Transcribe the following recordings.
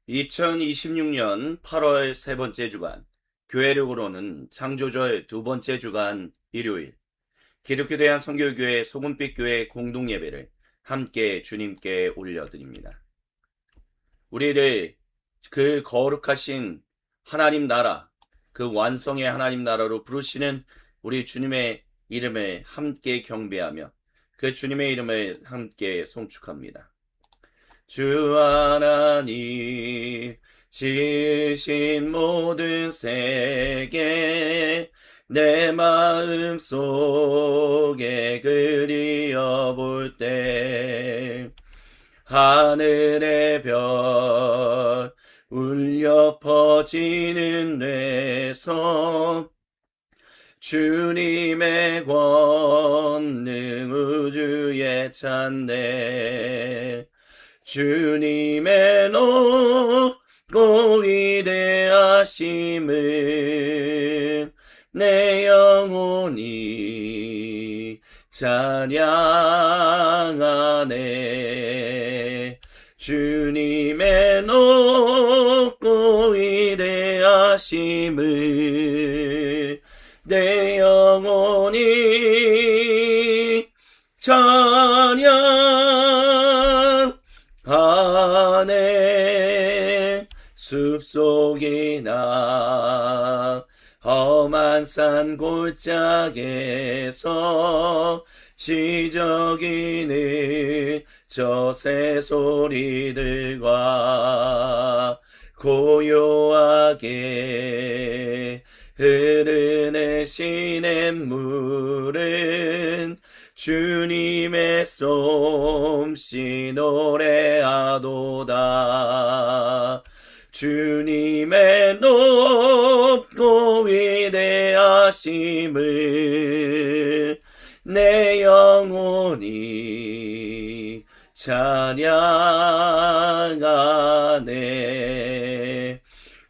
(2026년 8월) 세 번째 주간, 교회력으로는 창조절 두 번째 주간 일요일, 기독교 대한선교교회 소금빛교회 공동예배를 함께 주님께 올려드립니다. 우리를 그 거룩하신 하나님 나라, 그 완성의 하나님 나라로 부르시는 우리 주님의 이름을 함께 경배하며 그 주님의 이름을 함께 송축합니다. 주 하나님 지으신 모든 세계 내 마음 속에 그리어볼 때 하늘의 별 울려 퍼지는 뇌성 주님의 권능 우주에 찬네 주님의 높고 위대하심을 내 영혼이 찬양하네 주님의 높고 위대하심을 내 영혼이 찬양하네 숲속이나 험한 산 골짜기에서 지저귀는 저 새소리들과 고요하게 흐르는 시냇물은 주님의 솜씨 노래하도다 주님의 높고 위대하심을 내 영혼이 찬양하네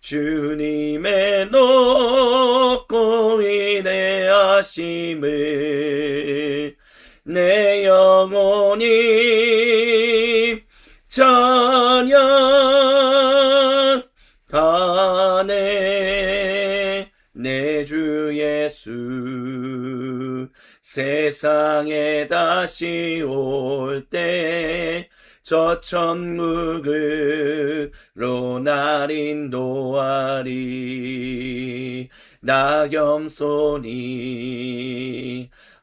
주님의 높고 위대하심을 내 영혼이 찬양하네 내 주 예수 세상에 다시 올 때 저 천국으로 날 인도하리 나 겸손히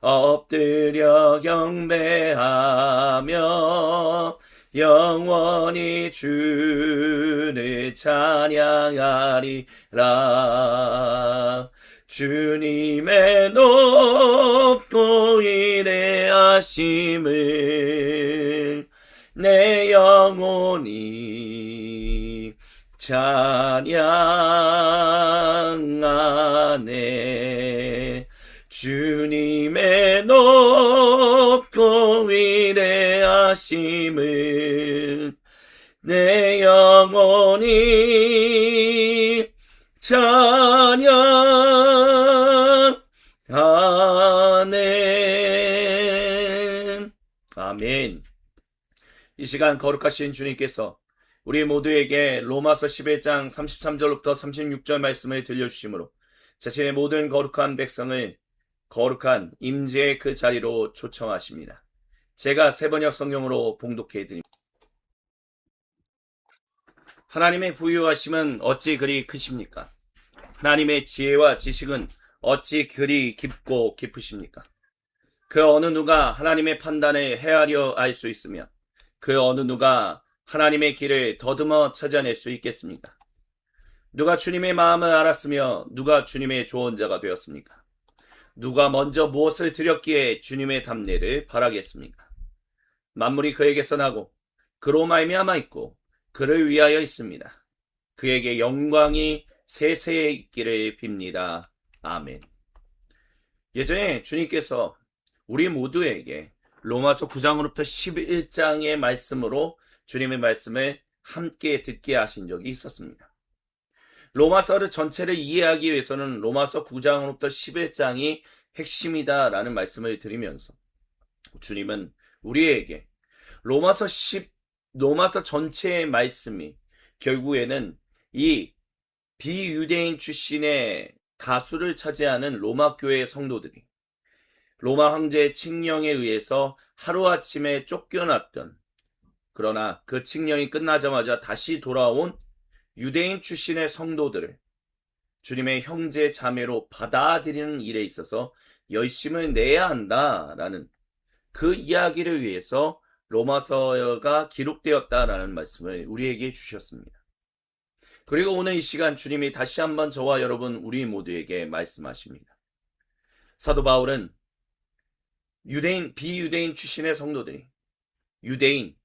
엎드려 경배하며 영원히 주를 찬양하리라 주님의 높고 위대하심을 내 영혼이 찬양하네 주님의 높고 위대하심을 내 영혼이 찬양하네 아멘. 이 시간 거룩하신 주님께서 우리 모두에게 로마서 11장 33절부터 36절 말씀을 들려주시므로 자신의 모든 거룩한 백성을 거룩한 임재의 그 자리로 초청하십니다. 제가 세번역 성경으로 봉독해 드립니다. 하나님의 부유하심은 어찌 그리 크십니까? 하나님의 지혜와 지식은 어찌 그리 깊고 깊으십니까? 그 어느 누가 하나님의 판단을 헤아려 알 수 있으며 그 어느 누가 하나님의 길을 더듬어 찾아낼 수 있겠습니까? 누가 주님의 마음을 알았으며 누가 주님의 조언자가 되었습니까? 누가 먼저 무엇을 드렸기에 주님의 답례를 바라겠습니까? 만물이 그에게서 나고 그로 말미암아 있고 그를 위하여 있습니다. 그에게 영광이 세세에 있기를 빕니다. 아멘. 예전에 주님께서 우리 모두에게 로마서 9장으로부터 11장의 말씀으로 주님의 말씀을 함께 듣게 하신 적이 있었습니다. 로마서를 전체를 이해하기 위해서는 로마서 9장부터 11장이 핵심이다라는 말씀을 드리면서 주님은 우리에게 로마서 전체의 말씀이 결국에는 이 비유대인 출신의 다수를 차지하는 로마 교회의 성도들이 로마 황제의 칙령에 의해서 하루아침에 쫓겨났던, 그러나 그 칙령이 끝나자마자 다시 돌아온 유대인 출신의 성도들을 주님의 형제 자매로 받아들이는 일에 있어서 열심을 내야 한다라는 그 이야기를 위해서 로마서가 기록되었다라는 말씀을 우리에게 주셨습니다. 그리고 오늘 이 시간 주님이 다시 한번 저와 여러분 우리 모두에게 말씀하십니다. 사도 바울은 비유대인 출신의 성도들이 유대인,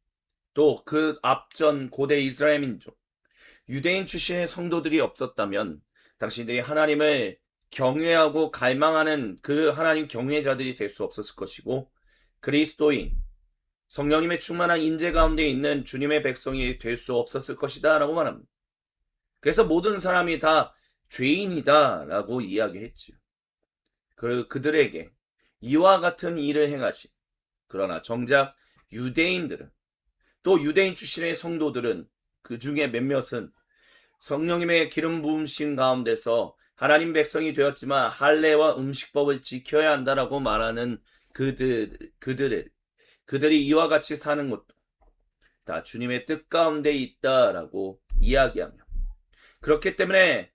또 그 앞전 고대 이스라엘 민족, 유대인 출신의 성도들이 없었다면 당신들이 하나님을 경외하고 갈망하는 그 하나님 경외자들이 될 수 없었을 것이고, 그리스도인, 성령님의 충만한 인재 가운데 있는 주님의 백성이 될 수 없었을 것이다 라고 말합니다. 그래서 모든 사람이 다 죄인이다 라고 이야기했지요. 그들에게 이와 같은 일을 행하신, 그러나 정작 유대인들은, 또 유대인 출신의 성도들은 그 중에 몇몇은 성령님의 기름 부으심 가운데서 하나님 백성이 되었지만 할례와 음식법을 지켜야 한다라고 말하는 그들이 이와 같이 사는 것도 다 주님의 뜻 가운데 있다라고 이야기하며, 그렇기 때문에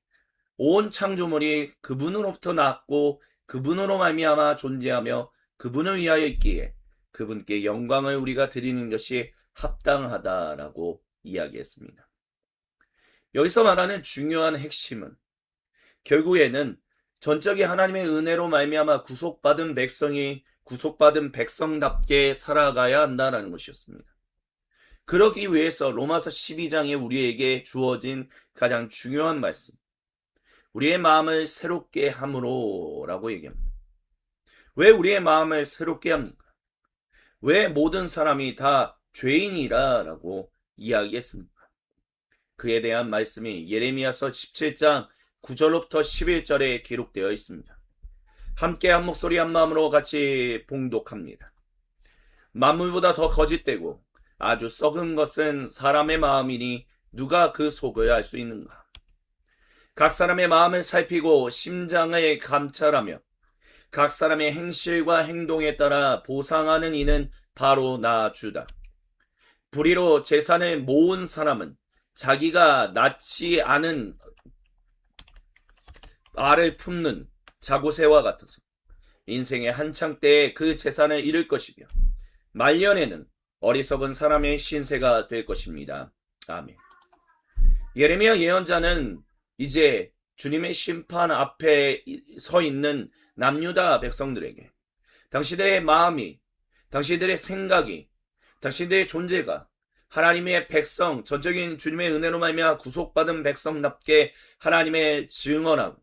온 창조물이 그분으로부터 났고 그분으로 말미암아 존재하며 그분을 위하여 있기에 그분께 영광을 우리가 드리는 것이 합당하다라고 이야기했습니다. 여기서 말하는 중요한 핵심은 결국에는 전적인 하나님의 은혜로 말미암아 구속받은 백성답게 살아가야 한다는 것이었습니다. 그러기 위해서 로마서 12장에 우리에게 주어진 가장 중요한 말씀, 우리의 마음을 새롭게 함으로 라고 얘기합니다. 왜 우리의 마음을 새롭게 합니까? 왜 모든 사람이 다 죄인이라 라고 이야기했습니까? 그에 대한 말씀이 예레미야서 17장 9절로부터 11절에 기록되어 있습니다. 함께 한 목소리 한 마음으로 같이 봉독합니다. 만물보다 더 거짓되고 아주 썩은 것은 사람의 마음이니 누가 그 속을 알 수 있는가? 각 사람의 마음을 살피고 심장을 감찰하며 각 사람의 행실과 행동에 따라 보상하는 이는 바로 나 주다. 불의로 재산을 모은 사람은 자기가 낳지 않은 알을 품는 자고새와 같아서 인생의 한창 때에 그 재산을 잃을 것이며 말년에는 어리석은 사람의 신세가 될 것입니다. 아멘. 예레미야 예언자는 이제 주님의 심판 앞에 서 있는 남유다 백성들에게 당신들의 마음이, 당신들의 생각이, 당신들의 존재가 하나님의 백성, 전적인 주님의 은혜로 말미암아 구속받은 백성답게 하나님의 증언하고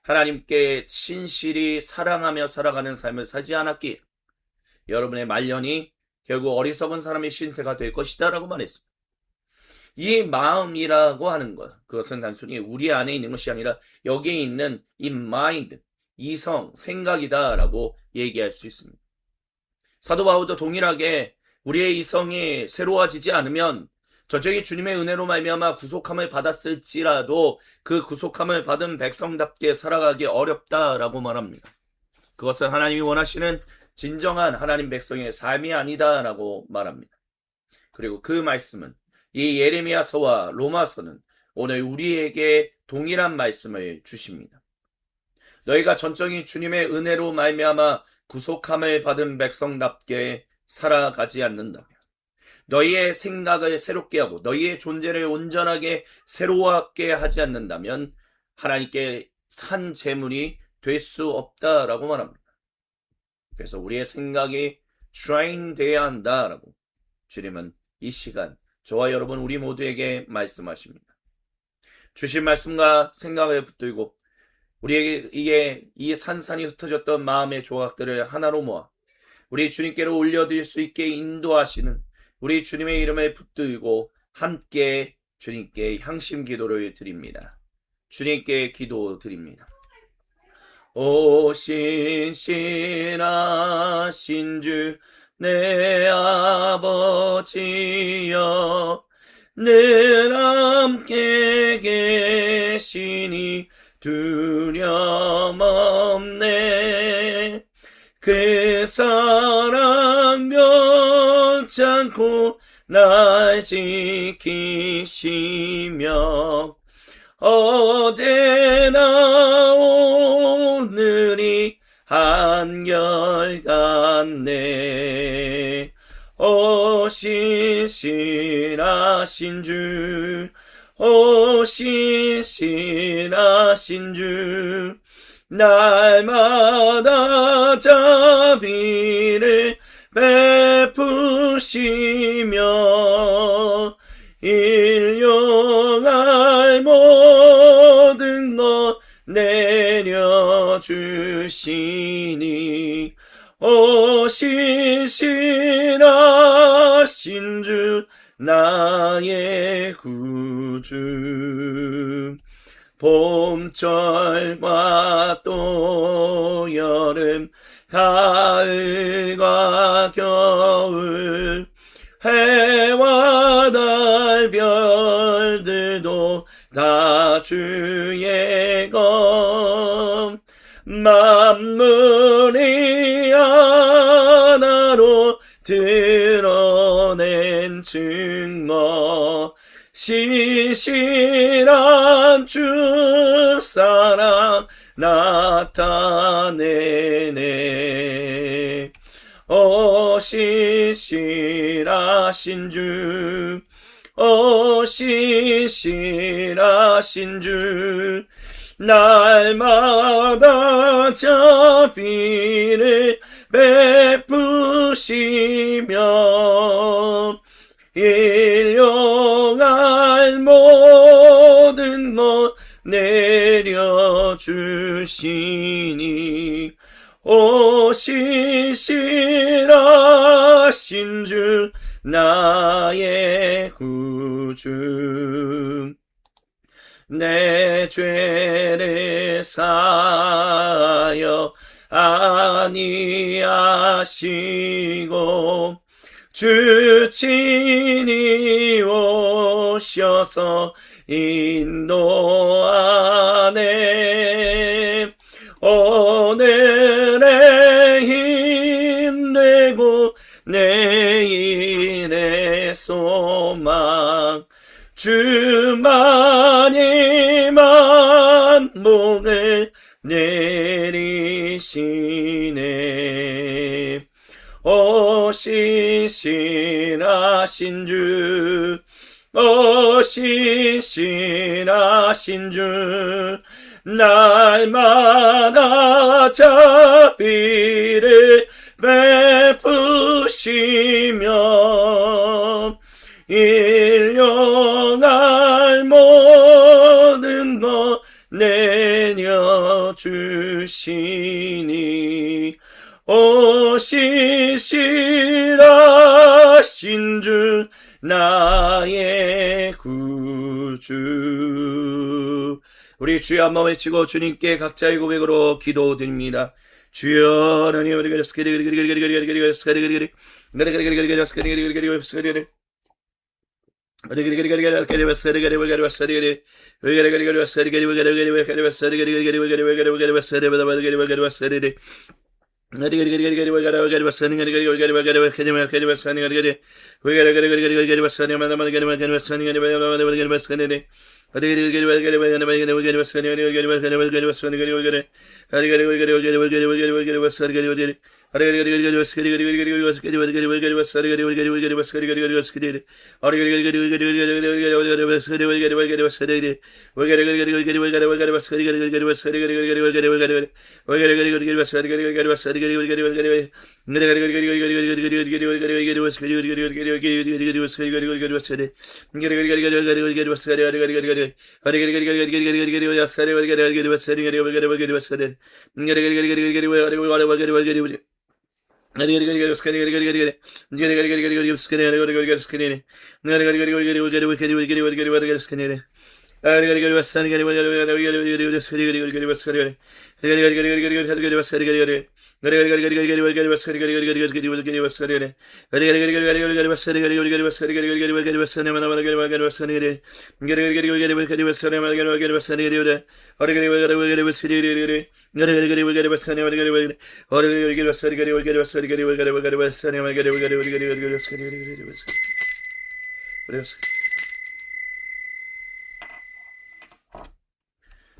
하나님께 신실히 사랑하며 살아가는 삶을 살지 않았기에 여러분의 말년이 결국 어리석은 사람의 신세가 될 것이다 라고 말했습니다. 이 마음이라고 하는 것, 그것은 단순히 우리 안에 있는 것이 아니라 여기에 있는 이 마인드, 이성, 생각이다 라고 얘기할 수 있습니다. 사도 바울도 동일하게 우리의 이성이 새로워지지 않으면 전적인 주님의 은혜로 말미암아 구속함을 받았을지라도 그 구속함을 받은 백성답게 살아가기 어렵다라고 말합니다. 그것은 하나님이 원하시는 진정한 하나님 백성의 삶이 아니다라고 말합니다. 그리고 그 말씀은 이 예레미야서와 로마서는 오늘 우리에게 동일한 말씀을 주십니다. 너희가 전적인 주님의 은혜로 말미암아 구속함을 받은 백성답게 살아가지 않는다면, 너희의 생각을 새롭게 하고 너희의 존재를 온전하게 새로웠게 하지 않는다면 하나님께 산 재물이 될 수 없다라고 말합니다. 그래서 우리의 생각이 트레인 돼야 한다라고 주님은 이 시간 저와 여러분 우리 모두에게 말씀하십니다. 주신 말씀과 생각을 붙들고 우리에게 이 산산이 흩어졌던 마음의 조각들을 하나로 모아 우리 주님께로 올려드릴 수 있게 인도하시는 우리 주님의 이름을 붙들고 함께 주님께 향심 기도를 드립니다. 주님께 기도드립니다. 오 신실하신 주 내 아버지여, 늘 함께 계시니 두려움 없네. 그 사랑 변치 않고 날 지키시며 어제나 오늘이 한결같네. 오 신실하신 주, 오 신실하신 주, 날마다 자비를 베푸시며 일용할 모든 것 내려주시니 오 신실하신 주 나의 구주. 봄철과 또 여름, 가을과 겨울, 해와 달 별들도 다 주의 것. 만물이 하나로 드러낸 증거, 신실한 주 사랑 나타내네. 오 신실하신 주, 오 신실하신 주, 날마다 자비를 베푸시며 일용할 모든 것 내려주시니 오 신실하신 주 나의 구주. 내 죄를 사하여 아니하시고 주 친히 오셔서 인도하네. 오늘의 힘내고 내일의 소망, 주만이 만복을 내리시네. 오 신실하신 주, 오 신실하신 주, 날마다 자비를 베푸시며 일용할 모든 것 내려주시니 오 신실하신 주 나의 구주. 우리 주여 한번 외치고 주님께 각자의 고백으로 기도드립니다. 주여 하나님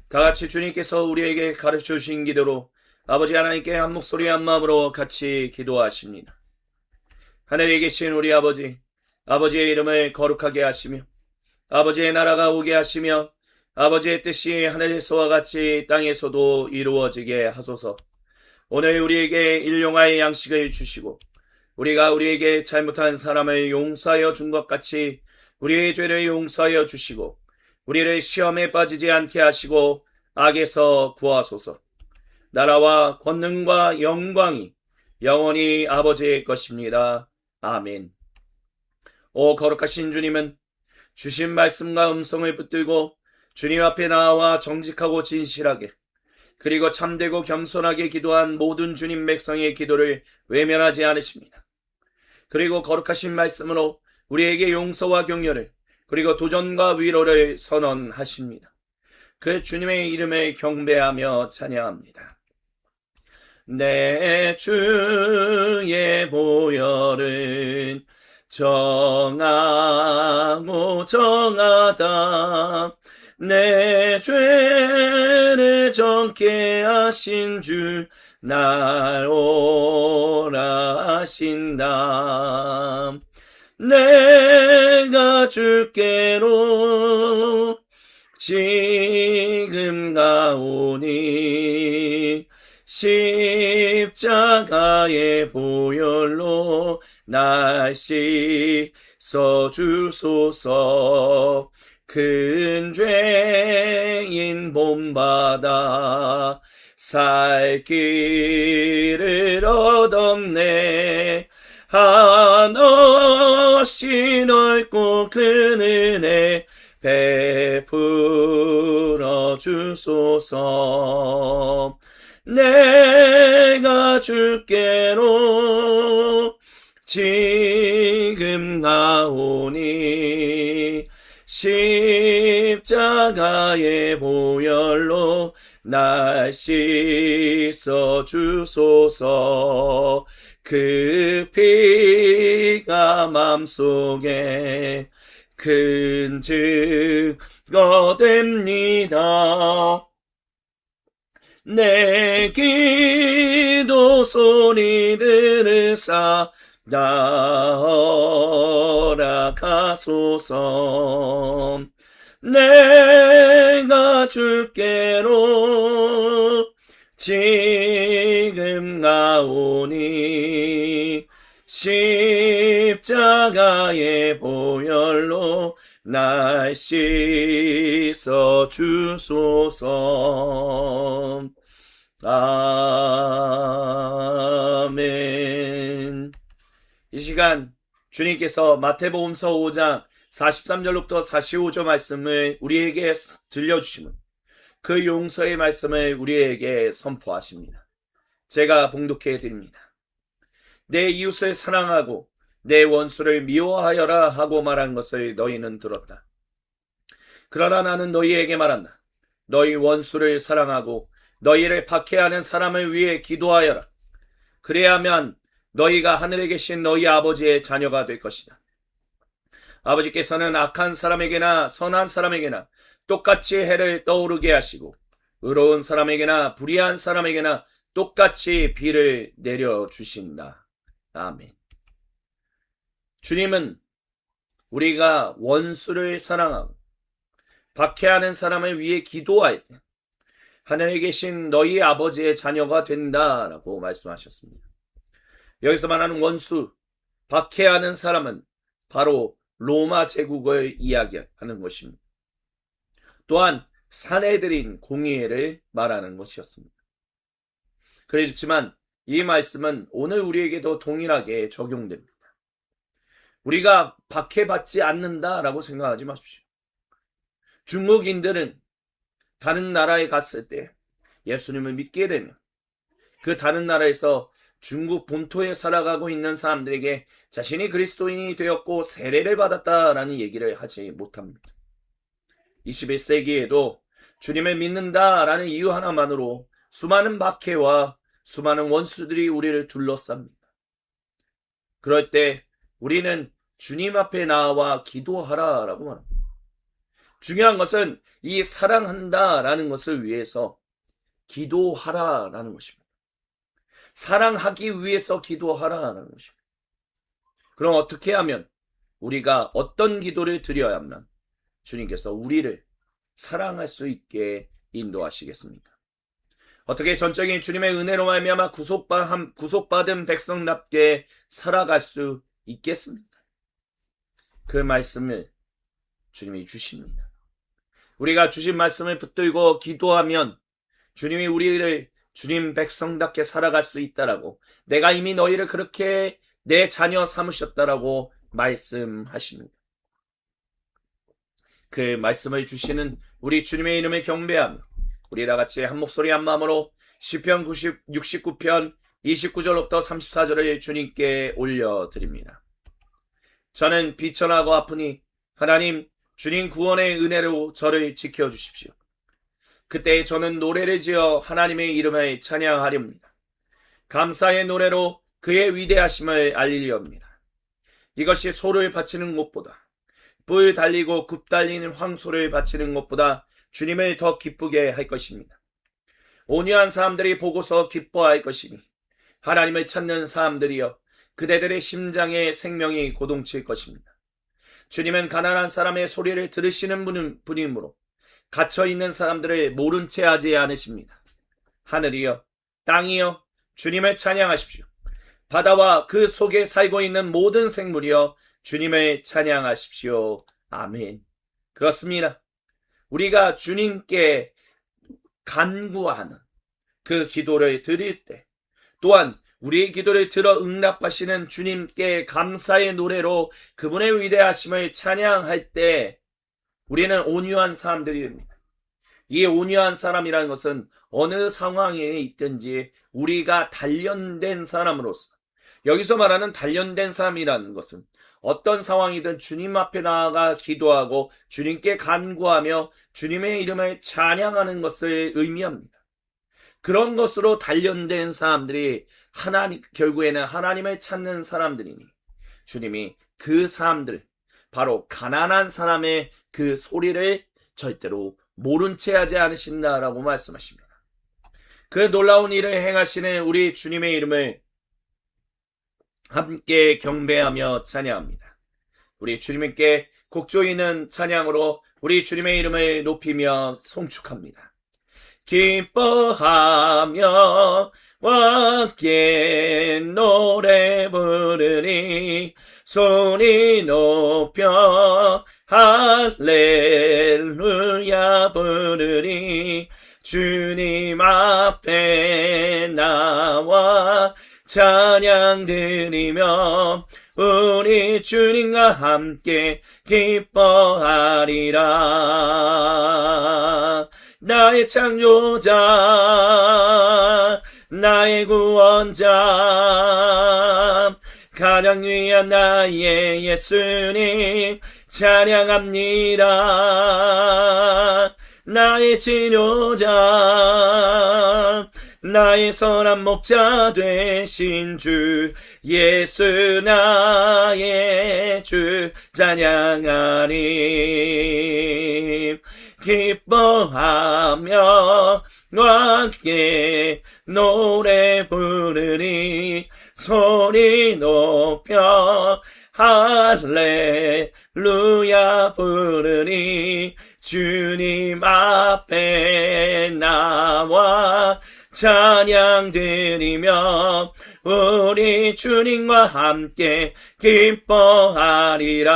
다 같이 주님께서 우리에게 가르쳐 주신 기도로 아버지 하나님께 한 목소리 한 마음으로 같이 기도하십니다. 하늘에 계신 우리 아버지, 아버지의 이름을 거룩하게 하시며 아버지의 나라가 오게 하시며 아버지의 뜻이 하늘에서와 같이 땅에서도 이루어지게 하소서. 오늘 우리에게 일용할 양식을 주시고 우리가 우리에게 잘못한 사람을 용서하여 준 것 같이 우리의 죄를 용서하여 주시고 우리를 시험에 빠지지 않게 하시고 악에서 구하소서. 나라와 권능과 영광이 영원히 아버지의 것입니다. 아멘. 오 거룩하신 주님은 주신 말씀과 음성을 붙들고 주님 앞에 나와 정직하고 진실하게 그리고 참되고 겸손하게 기도한 모든 주님 백성의 기도를 외면하지 않으십니다. 그리고 거룩하신 말씀으로 우리에게 용서와 격려를 그리고 도전과 위로를 선언하십니다. 그 주님의 이름을 경배하며 찬양합니다. 내 주의 보혈은 정하고 정하다. 내 죄를 정케 하신 주 날 오라 하신다. 내가 주께로 지금 가오니 십자가의 보혈로 날 씻어 주소서. 큰 죄인 본받아 살 길을 얻었네. 한없이 넓고 큰 은혜 베풀어 주소서. 내가 주께로 지금 나오니 십자가의 보혈로 날 씻어 주소서. 그 피가 맘속에 큰 증거 됩니다. 내 기도 소리 들으사 나어라 가소서. 내가 주께로 지금 나오니 십자가의 보혈로 날 씻어 주소서. 아멘. 이 시간 주님께서 마태복음서 5장 43절부터 45절 말씀을 우리에게 들려주시는 그 용서의 말씀을 우리에게 선포하십니다. 제가 봉독해 드립니다. 내 이웃을 사랑하고 내 원수를 미워하여라 하고 말한 것을 너희는 들었다. 그러나 나는 너희에게 말한다. 너희 원수를 사랑하고 너희를 박해하는 사람을 위해 기도하여라. 그래야만 너희가 하늘에 계신 너희 아버지의 자녀가 될 것이다. 아버지께서는 악한 사람에게나 선한 사람에게나 똑같이 해를 떠오르게 하시고 의로운 사람에게나 불의한 사람에게나 똑같이 비를 내려주신다. 아멘. 주님은 우리가 원수를 사랑하고 박해하는 사람을 위해 기도할 때 하늘에 계신 너희 아버지의 자녀가 된다라고 말씀하셨습니다. 여기서 말하는 원수, 박해하는 사람은 바로 로마 제국을 이야기하는 것입니다. 또한 사내들인 공의를 말하는 것이었습니다. 그렇지만 이 말씀은 오늘 우리에게도 동일하게 적용됩니다. 우리가 박해받지 않는다라고 생각하지 마십시오. 중국인들은 다른 나라에 갔을 때 예수님을 믿게 되면 그 다른 나라에서 중국 본토에 살아가고 있는 사람들에게 자신이 그리스도인이 되었고 세례를 받았다라는 얘기를 하지 못합니다. 21세기에도 주님을 믿는다라는 이유 하나만으로 수많은 박해와 수많은 원수들이 우리를 둘러쌉니다. 그럴 때 우리는 주님 앞에 나와 기도하라라고 말합니다. 중요한 것은 이 사랑한다라는 것을 위해서 기도하라라는 것입니다. 사랑하기 위해서 기도하라라는 것입니다. 그럼 어떻게 하면 우리가 어떤 기도를 드려야만 주님께서 우리를 사랑할 수 있게 인도하시겠습니까? 어떻게 전적인 주님의 은혜로 말미암아 구속받은 백성답게 살아갈 수 있겠습니까? 그 말씀을 주님이 주십니다. 우리가 주신 말씀을 붙들고 기도하면 주님이 우리를 주님 백성답게 살아갈 수 있다라고, 내가 이미 너희를 그렇게 내 자녀 삼으셨다라고 말씀하십니다. 그 말씀을 주시는 우리 주님의 이름을 경배하며 우리 다같이 한 목소리 한 마음으로 시편 69편 29절부터 34절을 주님께 올려드립니다. 저는 비천하고 아프니 하나님 주님 구원의 은혜로 저를 지켜주십시오. 그때 저는 노래를 지어 하나님의 이름을 찬양하렵니다. 감사의 노래로 그의 위대하심을 알리렵니다. 이것이 소를 바치는 것보다, 뿔 달리고 굽 달리는 황소를 바치는 것보다 주님을 더 기쁘게 할 것입니다. 온유한 사람들이 보고서 기뻐할 것이니 하나님을 찾는 사람들이여 그대들의 심장에 생명이 고동칠 것입니다. 주님은 가난한 사람의 소리를 들으시는 분이므로 갇혀있는 사람들을 모른 채 하지 않으십니다. 하늘이여 땅이여 주님을 찬양하십시오. 바다와 그 속에 살고 있는 모든 생물이여 주님을 찬양하십시오. 아멘. 그렇습니다. 우리가 주님께 간구하는 그 기도를 드릴 때, 또한 우리의 기도를 들어 응답하시는 주님께 감사의 노래로 그분의 위대하심을 찬양할 때 우리는 온유한 사람들이 됩니다. 이 온유한 사람이라는 것은 어느 상황에 있든지 우리가 단련된 사람으로서, 여기서 말하는 단련된 사람이라는 것은 어떤 상황이든 주님 앞에 나아가 기도하고 주님께 간구하며 주님의 이름을 찬양하는 것을 의미합니다. 그런 것으로 단련된 사람들이 결국에는 하나님을 찾는 사람들이니 주님이 그 사람들, 바로 가난한 사람의 그 소리를 절대로 모른 채 하지 않으신다라고 말씀하십니다. 그 놀라운 일을 행하시는 우리 주님의 이름을 함께 경배하며 찬양합니다. 우리 주님께 곡조이는 찬양으로 우리 주님의 이름을 높이며 송축합니다. 기뻐하며 함께 노래 부르니 소리 높여 할렐루야 부르니 주님 앞에 나와 찬양 드리며 우리 주님과 함께 기뻐하리라. 나의 창조자, 나의 구원자, 가장 위한 나의 예수님 찬양합니다. 나의 치료자, 나의 선한 목자 되신 주 예수 나의 주 찬양하리. 기뻐하며 함께 노래 부르니 소리 높여 할렐루야 부르니 주님 앞에 나와 찬양 드리며 우리 주님과 함께 기뻐하리라.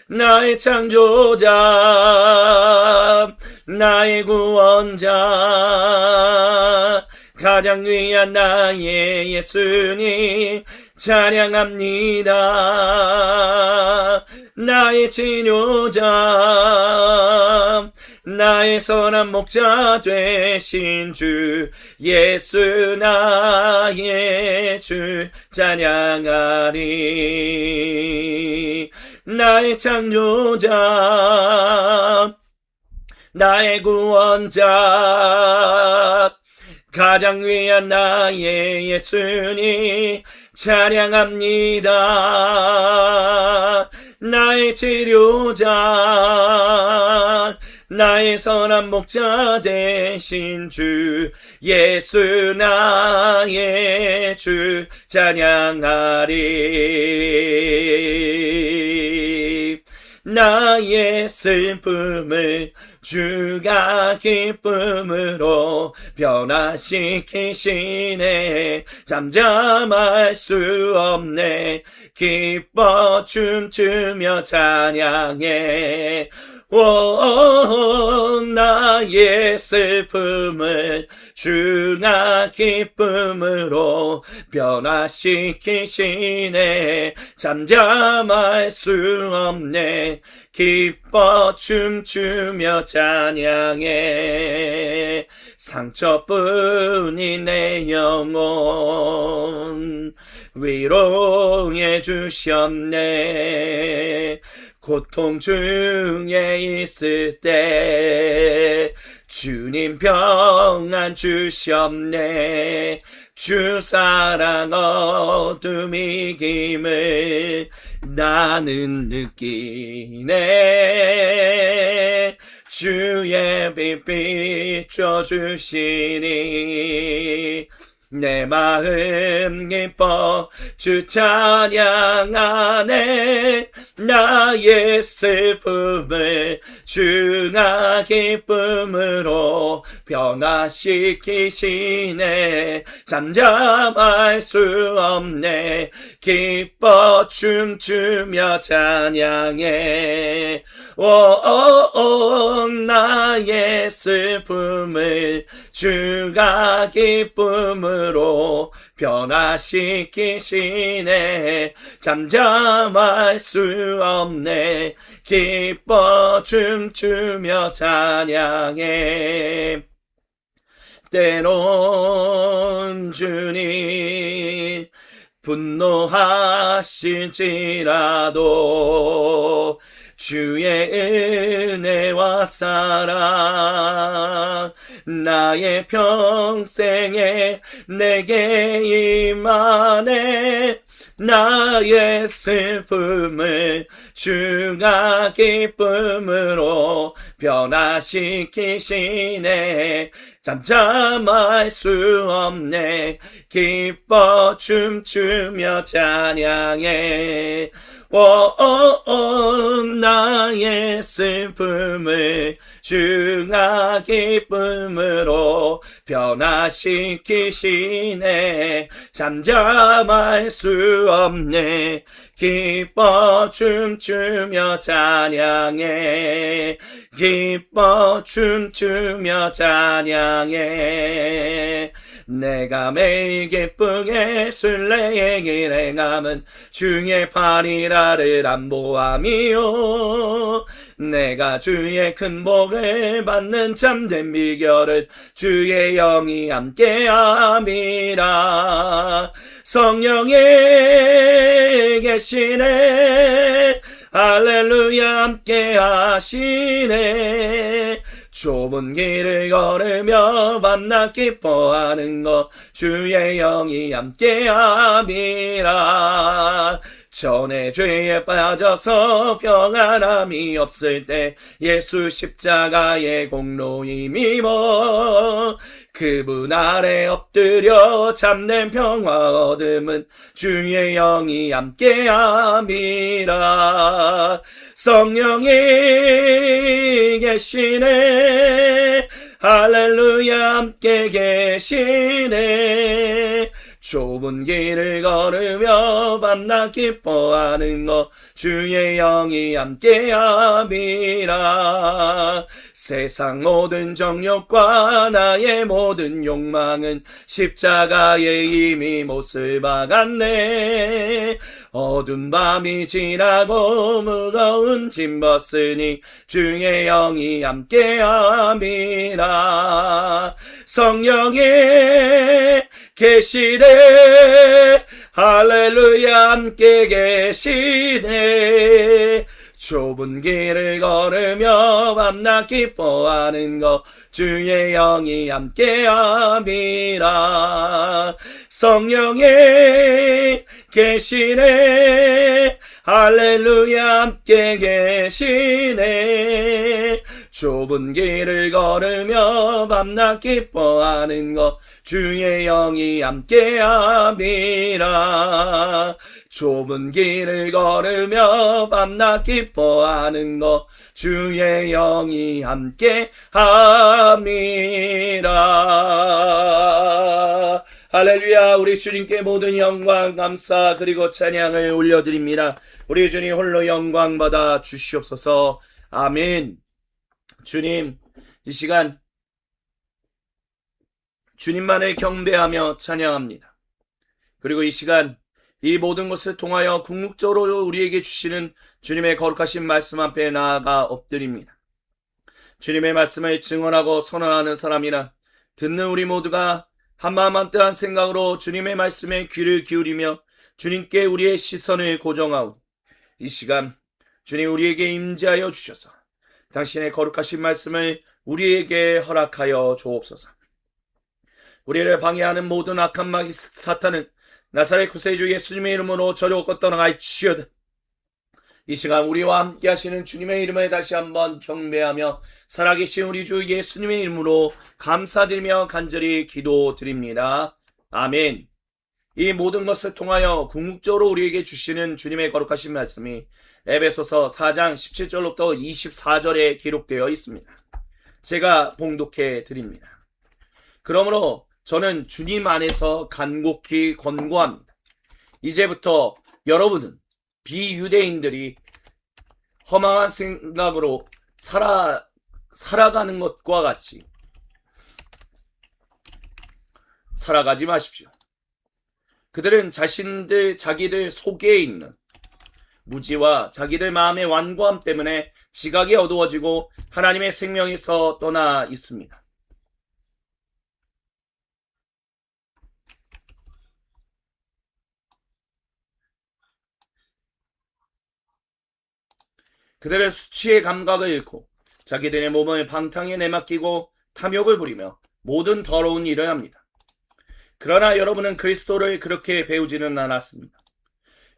나의 창조자, 나의 구원자, 가장 위한 나의 예수님 찬양합니다. 나의 치료자, 나의 선한 목자 되신 주 예수 나의 주 찬양하리. 나의 창조자, 나의 구원자, 가장 위한 나의 예수님 찬양합니다. 나의 치료자, 나의 선한 목자 되신 주 예수 나의 주 찬양하리. 나의 슬픔을 주가 기쁨으로 변화시키시네. 잠잠할 수 없네. 기뻐 춤추며 찬양해. 오, 나의 슬픔을 주가 기쁨으로 변화시키시네. 잠잠할 수 없네. 기뻐 춤추며 찬양해. 상처뿐인 내 영혼 위로해 주셨네. 고통 중에 있을 때 주님 평안 주셨네. 주 사랑 어둠 이김을 나는 느끼네. 주의 빛 비춰주시니 내 마음 기뻐 주 찬양하네. 나의 슬픔을 주가 기쁨으로 변화시키시네. 잠잠할 수 없네. 기뻐 춤추며 찬양해. 오, 나의 슬픔을 주가 기쁨으로 변화시키시네. 잠잠할 수 없네. 기뻐 춤추며 찬양해. 때론 주님 분노하실지라도 주의 은혜와 사랑 나의 평생에 내게 임하네. 나의 슬픔을 주가 기쁨으로 변화시키시네. 잠잠할 수 없네. 기뻐 춤추며 찬양해. 오, 나의 슬픔을 주가 기쁨으로 변화시키시네. 잠잠할 수 없네. 기뻐 춤추며 찬양해. 기뻐 춤추며 찬양해. 내가 매일 기쁘게 순례의 길에 감은 주의 팔이라를 안보함이요. 내가 주의 큰 복을 받는 참된 비결은 주의 영이 함께함이라. 성령이 계시네. 할렐루야 함께 하시네. 좁은 길을 걸으며 만나 기뻐하는 것 주의 영이 함께함이라. 전에 죄에 빠져서 평안함이 없을 때 예수 십자가의 공로 힘입어 그분 아래 엎드려 참된 평화 얻음은 주의 영이 함께함이라. 성령이 계시네. 할렐루야 함께 계시네. 좁은 길을 걸으며 만나 기뻐하는 것 주의 영이 함께함이라. 세상 모든 정욕과 나의 모든 욕망은 십자가에 이미 못을 박았네. 어두운 밤이 지나고 무거운 짐 벗으니 주의 영이 함께함이라. 성령의 계시네 할렐루야 함께 계시네. 좁은 길을 걸으며 밤낮 기뻐하는 것 주의 영이 함께함이라. 성령의 계시네 할렐루야 함께 계시네. 좁은 길을 걸으며 밤낮 기뻐하는 것 주의 영이 함께함이라. 좁은 길을 걸으며 밤낮 기뻐하는 것 주의 영이 함께함이라. 할렐루야. 우리 주님께 모든 영광 감사 그리고 찬양을 올려드립니다. 우리 주님 홀로 영광 받아 주시옵소서. 아멘. 주님, 이 시간 주님만을 경배하며 찬양합니다. 그리고 이 시간 이 모든 것을 통하여 궁극적으로 우리에게 주시는 주님의 거룩하신 말씀 앞에 나아가 엎드립니다. 주님의 말씀을 증언하고 선언하는 사람이나 듣는 우리 모두가 한마음 한뜻한 생각으로 주님의 말씀에 귀를 기울이며 주님께 우리의 시선을 고정하오. 이 시간 주님 우리에게 임재하여 주셔서 당신의 거룩하신 말씀을 우리에게 허락하여 주옵소서. 우리를 방해하는 모든 악한 마귀 사탄은 나사렛 구세주 예수님의 이름으로 저리고 떠나갈지어다. 이 시간 우리와 함께 하시는 주님의 이름을 다시 한번 경배하며 살아계신 우리 주 예수님의 이름으로 감사드리며 간절히 기도드립니다. 아멘. 이 모든 것을 통하여 궁극적으로 우리에게 주시는 주님의 거룩하신 말씀이 에베소서 4장 17절로부터 24절에 기록되어 있습니다. 제가 봉독해 드립니다. 그러므로 저는 주님 안에서 간곡히 권고합니다. 이제부터 여러분은 비유대인들이 허망한 생각으로 살아가는 것과 같이 살아가지 마십시오. 그들은 자기들 속에 있는 무지와 자기들 마음의 완고함 때문에 지각이 어두워지고 하나님의 생명에서 떠나 있습니다. 그들은 수치의 감각을 잃고 자기들의 몸을 방탕에 내맡기고 탐욕을 부리며 모든 더러운 일을 합니다. 그러나 여러분은 그리스도를 그렇게 배우지는 않았습니다.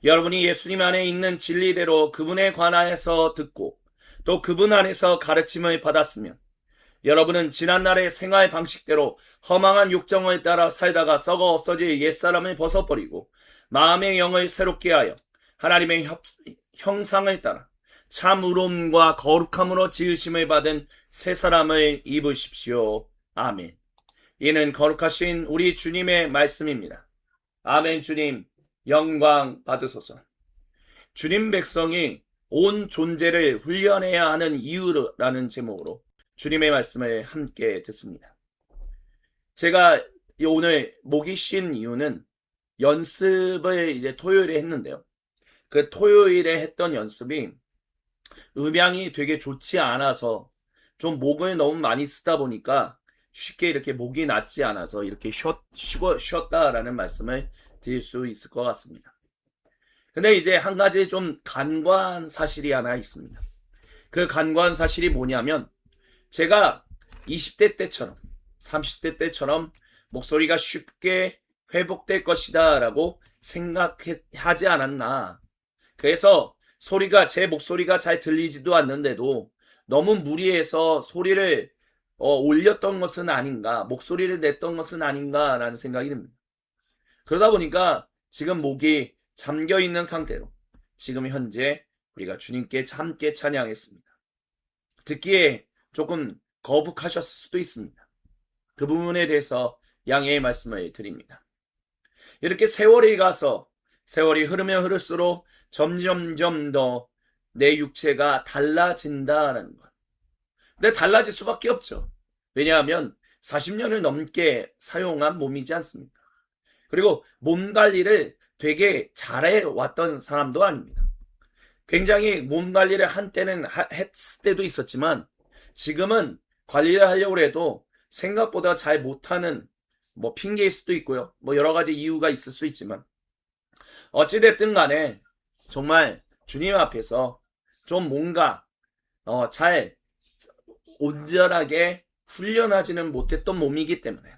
여러분이 예수님 안에 있는 진리대로 그분에 관하여서 듣고 또 그분 안에서 가르침을 받았으면 여러분은 지난날의 생활 방식대로 허망한 욕정을 따라 살다가 썩어 없어질 옛사람을 벗어버리고 마음의 영을 새롭게 하여 하나님의 형상을 따라 참 의로움과 거룩함으로 지으심을 받은 새 사람을 입으십시오. 아멘. 이는 거룩하신 우리 주님의 말씀입니다. 아멘. 주님 영광 받으소서. 주님 백성이 온 존재를 훈련해야 하는 이유라는 제목으로 주님의 말씀을 함께 듣습니다. 제가 오늘 목이 쉰 이유는 연습을 이제 토요일에 했는데요. 그 토요일에 했던 연습이 음향이 되게 좋지 않아서 좀 목을 너무 많이 쓰다 보니까 쉽게 이렇게 목이 낫지 않아서 이렇게 쉬었다라는 말씀을 드릴 수 있을 것 같습니다. 근데 이제 한 가지 좀 간과한 사실이 하나 있습니다. 그 간과한 사실이 뭐냐면 제가 20대 때처럼 30대 때처럼 목소리가 쉽게 회복될 것이다 라고 생각하지 않았나. 그래서 제 목소리가 잘 들리지도 않는데도 너무 무리해서 소리를 올렸던 것은 아닌가, 목소리를 냈던 것은 아닌가라는 생각이 듭니다. 그러다 보니까 지금 목이 잠겨있는 상태로 지금 현재 우리가 주님께 함께 찬양했습니다. 듣기에 조금 거북하셨을 수도 있습니다. 그 부분에 대해서 양해의 말씀을 드립니다. 이렇게 세월이 가서 세월이 흐르면 흐를수록 점점점 더 내 육체가 달라진다라는 것. 근데 달라질 수밖에 없죠. 왜냐하면 40년을 넘게 사용한 몸이지 않습니까? 그리고 몸 관리를 되게 잘해 왔던 사람도 아닙니다. 굉장히 몸 관리를 한때는 했을 때도 있었지만 지금은 관리를 하려고 해도 생각보다 잘 못하는 뭐 핑계일 수도 있고요. 뭐 여러 가지 이유가 있을 수 있지만 어찌됐든 간에 정말 주님 앞에서 좀 뭔가 잘 온전하게 훈련하지는 못했던 몸이기 때문에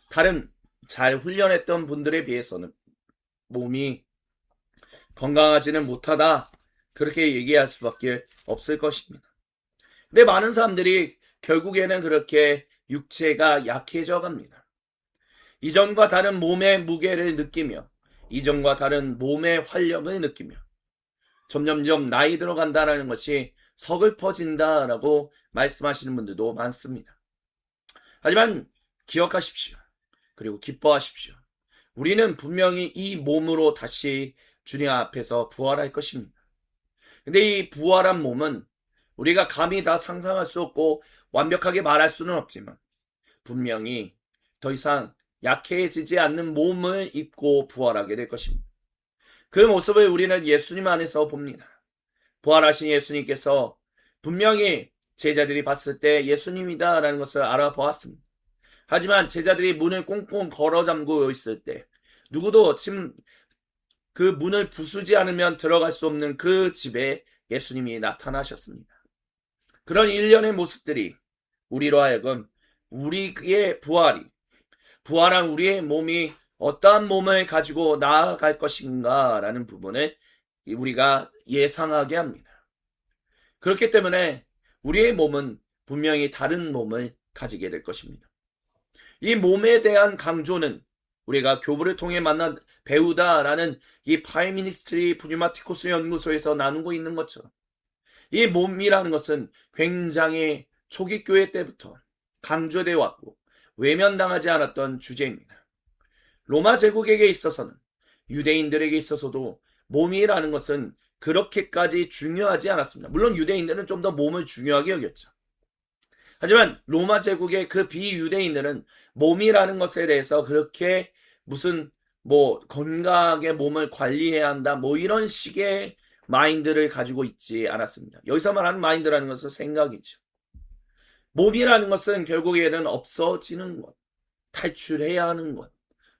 다른 잘 훈련했던 분들에 비해서는 몸이 건강하지는 못하다 그렇게 얘기할 수밖에 없을 것입니다. 근데 많은 사람들이 결국에는 그렇게 육체가 약해져 갑니다. 이전과 다른 몸의 무게를 느끼며 이전과 다른 몸의 활력을 느끼며 점점점 나이 들어간다는 것이 서글퍼진다라고 말씀하시는 분들도 많습니다. 하지만 기억하십시오. 그리고 기뻐하십시오. 우리는 분명히 이 몸으로 다시 주님 앞에서 부활할 것입니다. 근데 이 부활한 몸은 우리가 감히 다 상상할 수 없고 완벽하게 말할 수는 없지만 분명히 더 이상 약해지지 않는 몸을 입고 부활하게 될 것입니다. 그 모습을 우리는 예수님 안에서 봅니다. 부활하신 예수님께서 분명히 제자들이 봤을 때 예수님이다라는 것을 알아보았습니다. 하지만 제자들이 문을 꽁꽁 걸어 잠그고 있을 때 누구도 지금 그 문을 부수지 않으면 들어갈 수 없는 그 집에 예수님이 나타나셨습니다. 그런 일련의 모습들이 우리로 하여금 우리의 부활한 우리의 몸이 어떠한 몸을 가지고 나아갈 것인가 라는 부분을 우리가 예상하게 합니다. 그렇기 때문에 우리의 몸은 분명히 다른 몸을 가지게 될 것입니다. 이 몸에 대한 강조는 우리가 교부를 통해 만난 배우다라는 이 파이미니스트리 프뉴마티코스 연구소에서 나누고 있는 것처럼 이 몸이라는 것은 굉장히 초기 교회 때부터 강조되어 왔고 외면당하지 않았던 주제입니다. 로마 제국에게 있어서는 유대인들에게 있어서도 몸이라는 것은 그렇게까지 중요하지 않았습니다. 물론 유대인들은 좀 더 몸을 중요하게 여겼죠. 하지만 로마 제국의 그 비유대인들은 몸이라는 것에 대해서 그렇게 무슨 뭐 건강하게 몸을 관리해야 한다 뭐 이런 식의 마인드를 가지고 있지 않았습니다. 여기서 말하는 마인드라는 것은 생각이죠. 몸이라는 것은 결국에는 없어지는 것, 탈출해야 하는 것,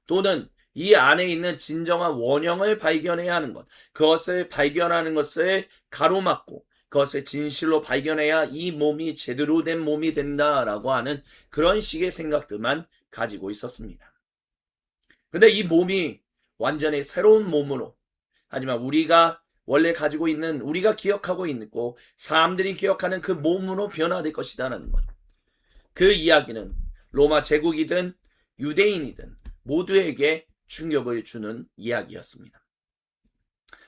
또는 이 안에 있는 진정한 원형을 발견해야 하는 것, 그것을 발견하는 것을 가로막고 그것을 진실로 발견해야 이 몸이 제대로 된 몸이 된다라고 하는 그런 식의 생각들만 가지고 있었습니다. 근데 이 몸이 완전히 새로운 몸으로, 하지만 우리가 원래 가지고 있는, 우리가 기억하고 있고 사람들이 기억하는 그 몸으로 변화될 것이다라는 것. 그 이야기는 로마 제국이든 유대인이든 모두에게 충격을 주는 이야기였습니다.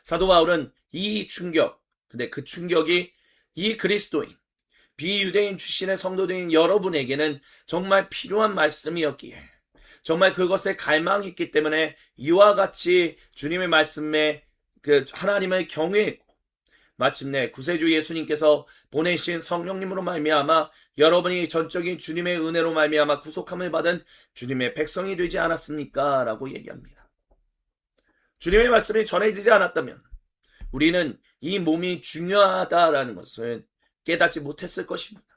사도 바울은 이 충격, 근데 그 충격이 이 그리스도인, 비유대인 출신의 성도들인 여러분에게는 정말 필요한 말씀이었기에 정말 그것에 갈망했기 때문에 이와 같이 주님의 말씀에 그 하나님을 경외했고 마침내 구세주 예수님께서 보내신 성령님으로 말미암아 여러분이 전적인 주님의 은혜로 말미암아 구속함을 받은 주님의 백성이 되지 않았습니까? 라고 얘기합니다. 주님의 말씀이 전해지지 않았다면 우리는 이 몸이 중요하다라는 것을 깨닫지 못했을 것입니다.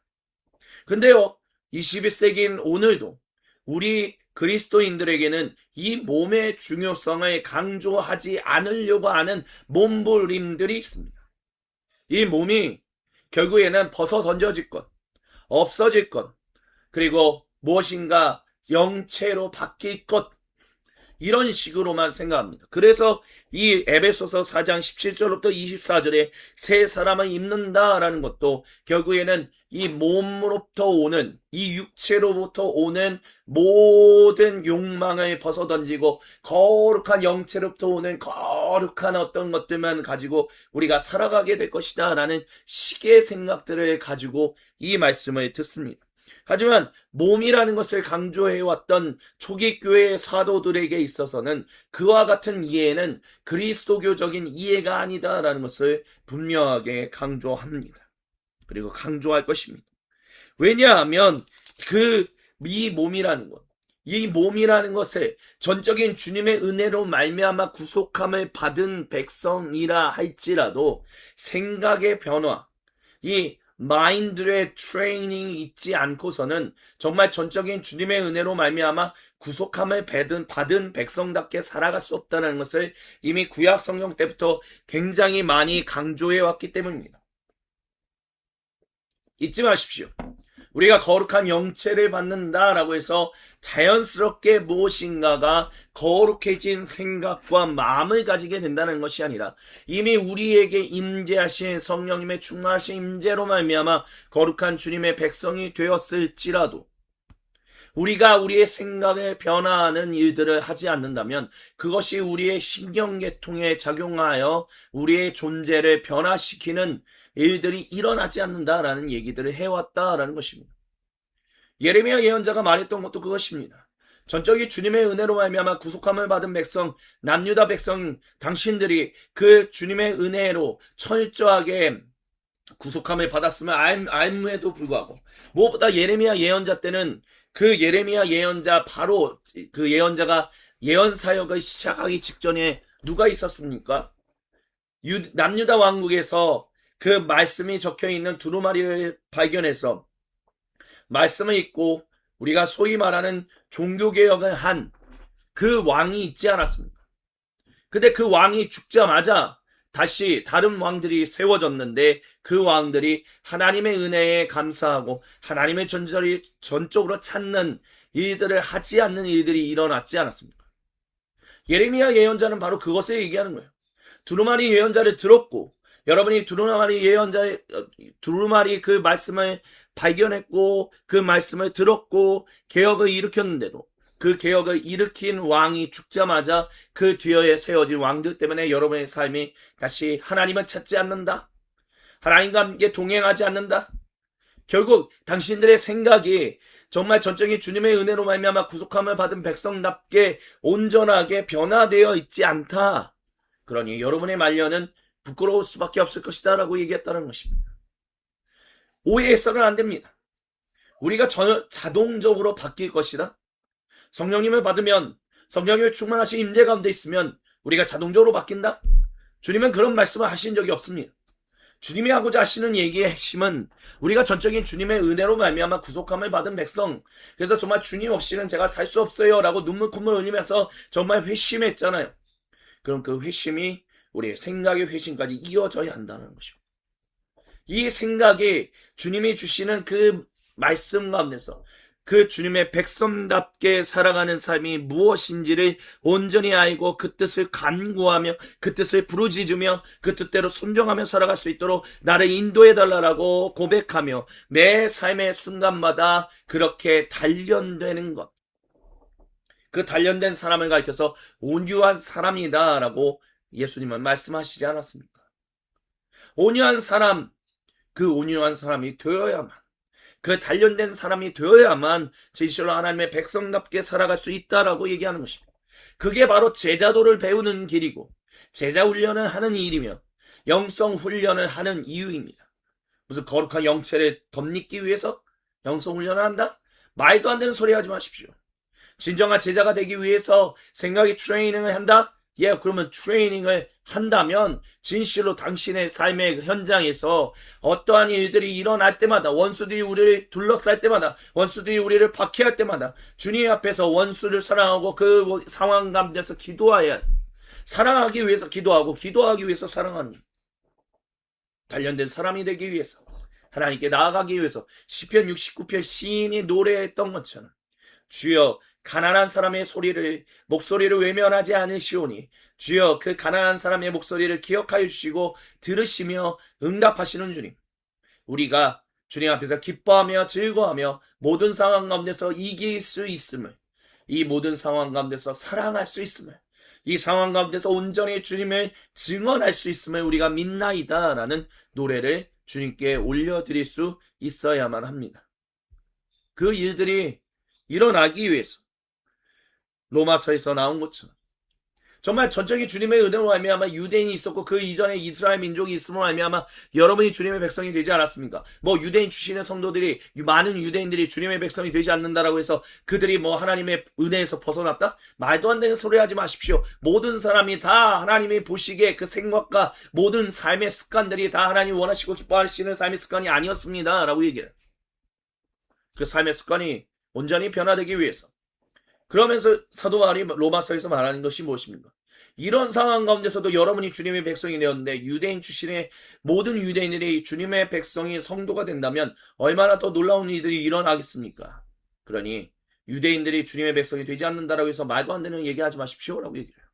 근데요, 21세기인 오늘도 우리 그리스도인들에게는 이 몸의 중요성을 강조하지 않으려고 하는 몸부림들이 있습니다. 이 몸이 결국에는 벗어 던져질 것, 없어질 것, 그리고 무엇인가 영체로 바뀔 것, 이런 식으로만 생각합니다. 그래서 이 에베소서 4장 17절부터 24절에 새 사람을 입는다라는 것도 결국에는 이 몸으로부터 오는, 이 육체로부터 오는 모든 욕망을 벗어던지고 거룩한 영체로부터 오는 거룩한 어떤 것들만 가지고 우리가 살아가게 될 것이다 라는 식의 생각들을 가지고 이 말씀을 듣습니다. 하지만 몸이라는 것을 강조해왔던 초기 교회의 사도들에게 있어서는 그와 같은 이해는 그리스도교적인 이해가 아니다라는 것을 분명하게 강조합니다. 그리고 강조할 것입니다. 왜냐하면 이 몸이라는 것, 이 몸이라는 것에 전적인 주님의 은혜로 말미암아 구속함을 받은 백성이라 할지라도 생각의 변화, 이 마인드의 트레이닝이 있지 않고서는 정말 전적인 주님의 은혜로 말미암아 구속함을 받은 백성답게 살아갈 수 없다는 것을 이미 구약 성경 때부터 굉장히 많이 강조해 왔기 때문입니다. 잊지 마십시오. 우리가 거룩한 영체를 받는다라고 해서 자연스럽게 무엇인가가 거룩해진 생각과 마음을 가지게 된다는 것이 아니라 이미 우리에게 임재하신 성령님의 충만하신 임재로 말미암아 거룩한 주님의 백성이 되었을지라도 우리가 우리의 생각에 변화하는 일들을 하지 않는다면 그것이 우리의 신경계통에 작용하여 우리의 존재를 변화시키는 일들이 일어나지 않는다라는 얘기들을 해왔다라는 것입니다. 예레미야 예언자가 말했던 것도 그것입니다. 전적인 주님의 은혜로 말미암아 구속함을 받은 백성, 남유다 백성, 당신들이 그 주님의 은혜로 철저하게 구속함을 받았음을 알므에도 불구하고 무엇보다 예레미야 예언자 때는 그 예레미야 예언자 바로 그 예언자가 예언 사역을 시작하기 직전에 누가 있었습니까? 남유다 왕국에서 그 말씀이 적혀있는 두루마리를 발견해서 말씀을 읽고 우리가 소위 말하는 종교개혁을 한 그 왕이 있지 않았습니까? 근데 그 왕이 죽자마자 다시 다른 왕들이 세워졌는데 그 왕들이 하나님의 은혜에 감사하고 하나님의 존재를 전적으로 찾는 일들을 하지 않는 일들이 일어났지 않았습니까? 예레미야 예언자는 바로 그것을 얘기하는 거예요. 두루마리 예언자를 들었고 여러분이 두루마리 그 말씀을 발견했고 그 말씀을 들었고 개혁을 일으켰는데도 그 개혁을 일으킨 왕이 죽자마자 그 뒤에 세워진 왕들 때문에 여러분의 삶이 다시 하나님을 찾지 않는다. 하나님과 함께 동행하지 않는다. 결국 당신들의 생각이 정말 전적인 주님의 은혜로 말미암아 구속함을 받은 백성답게 온전하게 변화되어 있지 않다. 그러니 여러분의 말년은 부끄러울 수밖에 없을 것이다 라고 얘기했다는 것입니다. 오해해서는 안 됩니다. 우리가 자동적으로 바뀔 것이다. 성령님을 받으면 성령님의 충만하신 임재 가운데 있으면 우리가 자동적으로 바뀐다. 주님은 그런 말씀을 하신 적이 없습니다. 주님이 하고자 하시는 얘기의 핵심은 우리가 전적인 주님의 은혜로 말미암아 구속함을 받은 백성, 그래서 정말 주님 없이는 제가 살 수 없어요 라고 눈물 콧물 흘리면서 정말 회심했잖아요. 그럼 그 회심이 우리의 생각의 회심까지 이어져야 한다는 것이고, 이 생각이 주님이 주시는 그 말씀 가운데서 그 주님의 백성답게 살아가는 삶이 무엇인지를 온전히 알고 그 뜻을 간구하며 그 뜻을 부르짖으며 그 뜻대로 순종하며 살아갈 수 있도록 나를 인도해달라고 고백하며 매 삶의 순간마다 그렇게 단련되는 것, 그 단련된 사람을 가리켜서 온유한 사람이다 라고 예수님은 말씀하시지 않았습니까? 온유한 사람, 그 온유한 사람이 되어야만, 그 단련된 사람이 되어야만 진실로 하나님의 백성답게 살아갈 수 있다라고 얘기하는 것입니다. 그게 바로 제자도를 배우는 길이고 제자 훈련을 하는 일이며 영성 훈련을 하는 이유입니다. 무슨 거룩한 영체를 덧입기 위해서 영성 훈련을 한다? 말도 안 되는 소리 하지 마십시오. 진정한 제자가 되기 위해서 생각의 트레이닝을 한다? 그러면 트레이닝을 한다면 진실로 당신의 삶의 현장에서 어떠한 일들이 일어날 때마다, 원수들이 우리를 둘러쌀 때마다, 원수들이 우리를 박해할 때마다 주님 앞에서 원수를 사랑하고 그 상황 가운데서 기도해야, 사랑하기 위해서 기도하고 기도하기 위해서 사랑하는 단련된 사람이 되기 위해서, 하나님께 나아가기 위해서 시편 69편 시인이 노래했던 것처럼 주여 가난한 사람의 목소리를 외면하지 않으시오니 주여 그 가난한 사람의 목소리를 기억하여 주시고 들으시며 응답하시는 주님, 우리가 주님 앞에서 기뻐하며 즐거워하며 모든 상황 가운데서 이길 수 있음을, 이 모든 상황 가운데서 사랑할 수 있음을, 이 상황 가운데서 온전히 주님을 증언할 수 있음을 우리가 믿나이다 라는 노래를 주님께 올려드릴 수 있어야만 합니다. 그 일들이 일어나기 위해서 로마서에서 나온 것처럼 정말 전적인 주님의 은혜로 말미암아 유대인이 있었고 그 이전에 이스라엘 민족이 있음으로 말미암아 여러분이 주님의 백성이 되지 않았습니까? 뭐 유대인 출신의 성도들이 많은 유대인들이 주님의 백성이 되지 않는다라고 해서 그들이 뭐 하나님의 은혜에서 벗어났다? 말도 안 되는 소리 하지 마십시오. 모든 사람이 다 하나님이 보시기에 그 생각과 모든 삶의 습관들이 다 하나님 원하시고 기뻐하시는 삶의 습관이 아니었습니다. 라고 얘기해요. 그 삶의 습관이 온전히 변화되기 위해서. 그러면서 사도 바울이 로마서에서 말하는 것이 무엇입니까? 이런 상황 가운데서도 여러분이 주님의 백성이 되었는데 유대인 출신의 모든 유대인들이 주님의 백성이 성도가 된다면 얼마나 더 놀라운 일들이 일어나겠습니까? 그러니 유대인들이 주님의 백성이 되지 않는다라고 해서 말도 안 되는 얘기하지 마십시오라고 얘기해요.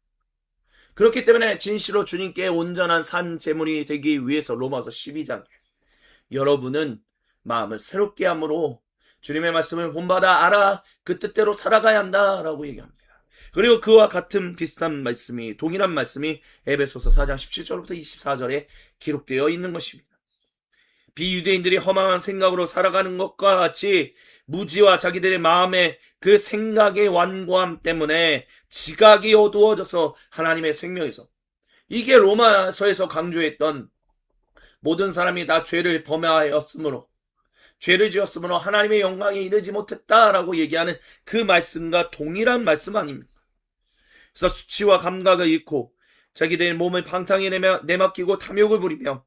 그렇기 때문에 진실로 주님께 온전한 산 제물이 되기 위해서 로마서 12장 여러분은 마음을 새롭게 함으로 주님의 말씀을 본받아 알아 그 뜻대로 살아가야 한다라고 얘기합니다. 그리고 그와 같은 비슷한 말씀이 동일한 말씀이 에베소서 4장 17절부터 24절에 기록되어 있는 것입니다. 비유대인들이 허망한 생각으로 살아가는 것과 같이 무지와 자기들의 마음의 그 생각의 완고함 때문에 지각이 어두워져서 하나님의 생명에서 이게 로마서에서 강조했던 모든 사람이 다 죄를 범하였으므로 죄를 지었으므로 하나님의 영광에 이르지 못했다라고 얘기하는 그 말씀과 동일한 말씀 아닙니까? 그래서 수치와 감각을 잃고 자기들의 몸을 방탕에 내맡기고 탐욕을 부리며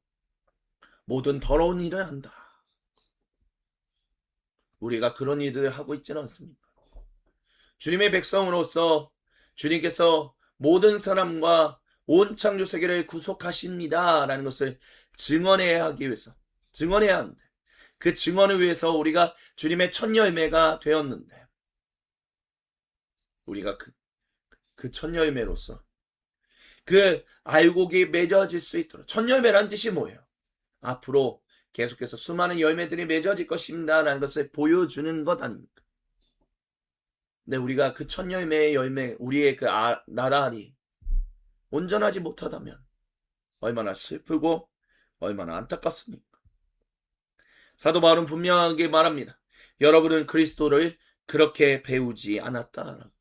모든 더러운 일을 한다. 우리가 그런 일들을 하고 있지는 않습니까? 주님의 백성으로서 주님께서 모든 사람과 온 창조 세계를 구속하십니다 라는 것을 증언해야 하기 위해서 증언해야 하는데 그 증언을 위해서 우리가 주님의 첫 열매가 되었는데 우리가 그 첫 열매로서 그 알곡이 맺어질 수 있도록 첫 열매란 뜻이 뭐예요? 앞으로 계속해서 수많은 열매들이 맺어질 것입니다 라는 것을 보여주는 것 아닙니까? 근데 우리가 그 첫 열매의 열매 우리의 그 나라리 온전하지 못하다면 얼마나 슬프고 얼마나 안타깝습니까? 사도 바울은 분명하게 말합니다. 여러분은 그리스도를 그렇게 배우지 않았다라고요.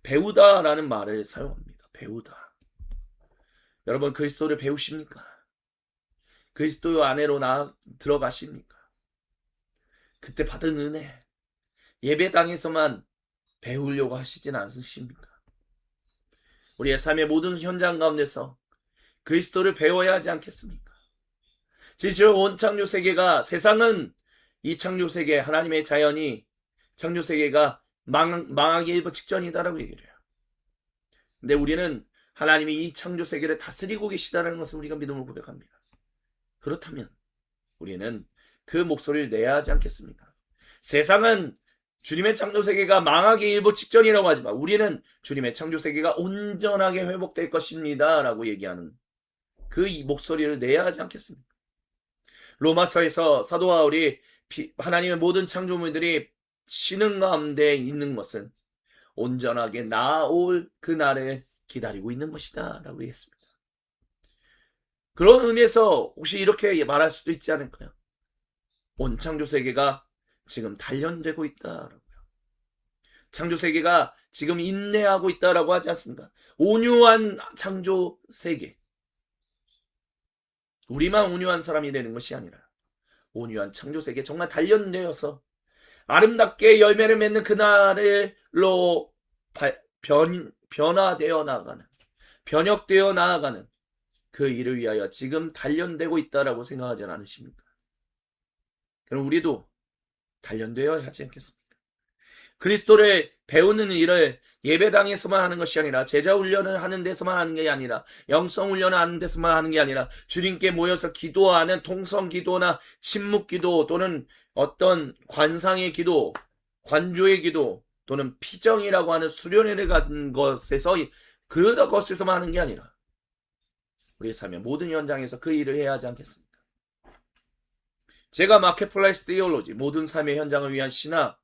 배우다라는 말을 사용합니다. 배우다. 여러분 그리스도를 배우십니까? 그리스도 안에로 들어가십니까? 그때 받은 은혜 예배당에서만 배우려고 하시진 않으십니까? 우리의 삶의 모든 현장 가운데서 그리스도를 배워야 하지 않겠습니까? 진실 온 창조 세계가 세상은 이 창조 세계 하나님의 자연이 창조 세계가 망하기 일부 직전이다라고 얘기를 해요. 근데 우리는 하나님이 이 창조 세계를 다스리고 계시다는 것을 우리가 믿음으로 고백합니다. 그렇다면 우리는 그 목소리를 내야 하지 않겠습니까? 세상은 주님의 창조 세계가 망하기 일부 직전이라고 하지만 우리는 주님의 창조 세계가 온전하게 회복될 것입니다 라고 얘기하는 그 목소리를 내야 하지 않겠습니까? 로마서에서 사도 바울이 하나님의 모든 창조물들이 신음 가운데 있는 것은 온전하게 나올 그날을 기다리고 있는 것이다 라고 했습니다. 그런 의미에서 혹시 이렇게 말할 수도 있지 않을까요? 온 창조세계가 지금 단련되고 있다라고요. 창조세계가 지금 인내하고 있다라고 하지 않습니까? 온유한 창조세계. 우리만 온유한 사람이 되는 것이 아니라 온유한 창조세계 정말 단련되어서 아름답게 열매를 맺는 그날로 변화되어 나아가는 변혁되어 나아가는 그 일을 위하여 지금 단련되고 있다라고 생각하지 않으십니까? 그럼 우리도 단련되어야 하지 않겠습니까? 그리스도를 배우는 일을 예배당에서만 하는 것이 아니라 제자 훈련을 하는 데서만 하는 게 아니라 영성 훈련을 하는 데서만 하는 게 아니라 주님께 모여서 기도하는 통성 기도나 침묵 기도 또는 어떤 관상의 기도, 관조의 기도 또는 피정이라고 하는 수련회를 가는 것에서 그것에서만 하는 게 아니라 우리의 삶의 모든 현장에서 그 일을 해야 하지 않겠습니까? 제가 마켓플레이스 디올로지 모든 삶의 현장을 위한 신학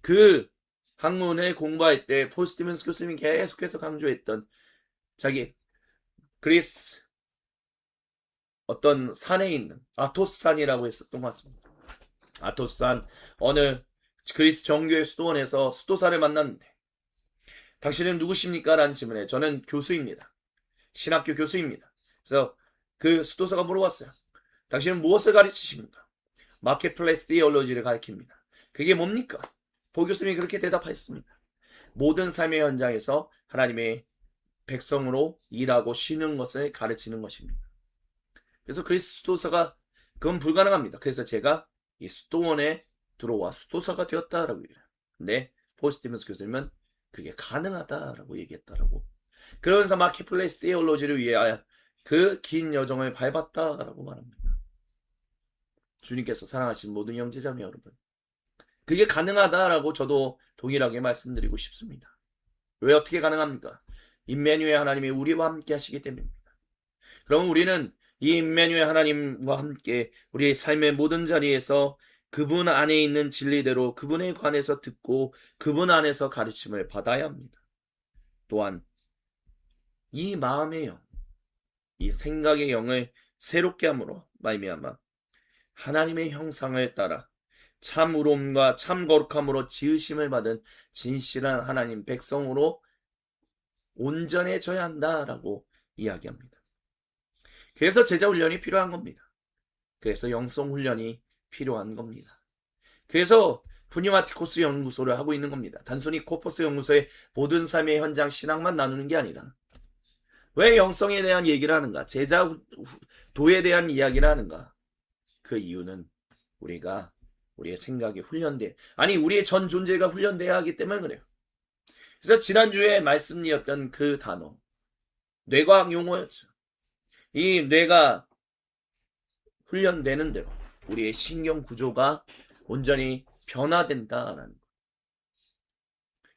그 학문을 공부할 때 폴 스티븐스 교수님이 계속해서 강조했던 자기 그리스 어떤 산에 있는 아토스산이라고 했었던 것 같습니다. 아토스산 어느 그리스 정교의 수도원에서 수도사를 만났는데 당신은 누구십니까? 라는 질문에 저는 교수입니다. 신학교 교수입니다. 그래서 그 수도사가 물어봤어요. 당신은 무엇을 가르치십니까? 마켓플레이스 디올로지를 가르칩니다. 그게 뭡니까? 보 교수님이 그렇게 대답하였습니다. 모든 삶의 현장에서 하나님의 백성으로 일하고 쉬는 것을 가르치는 것입니다. 그래서 그리스도사가 그건 불가능합니다. 그래서 제가 이 수도원에 들어와 수도사가 되었다라고 얘기해요. 근데 폴 스티븐스 교수님은 그게 가능하다라고 얘기했다라고. 그러면서 마켓플레이스 디올로지를 위하여 그 긴 여정을 밟았다라고 말합니다. 주님께서 사랑하신 모든 형제자매 여러분, 그게 가능하다라고 저도 동일하게 말씀드리고 싶습니다. 왜 어떻게 가능합니까? 임마누엘 하나님이 우리와 함께 하시기 때문입니다. 그럼 우리는 이 임마누엘 하나님과 함께 우리의 삶의 모든 자리에서 그분 안에 있는 진리대로 그분에 관해서 듣고 그분 안에서 가르침을 받아야 합니다. 또한 이 마음의 영, 이 생각의 영을 새롭게 함으로 말미암아 하나님의 형상을 따라 참 의로움과 참 거룩함으로 지으심을 받은 진실한 하나님 백성으로 온전해져야 한다라고 이야기합니다. 그래서 제자 훈련이 필요한 겁니다. 그래서 영성 훈련이 필요한 겁니다. 그래서 푸니마티코스 연구소를 하고 있는 겁니다. 단순히 코퍼스 연구소의 모든 삶의 현장 신앙만 나누는 게 아니라 왜 영성에 대한 얘기를 하는가? 제자 도에 대한 이야기를 하는가? 그 이유는 우리가 우리의 생각이 훈련돼 우리의 전 존재가 훈련돼야 하기 때문에 그래요. 그래서 지난주에 말씀드렸던 그 단어 뇌과학 용어였죠. 이 뇌가 훈련되는 대로 우리의 신경 구조가 온전히 변화된다라는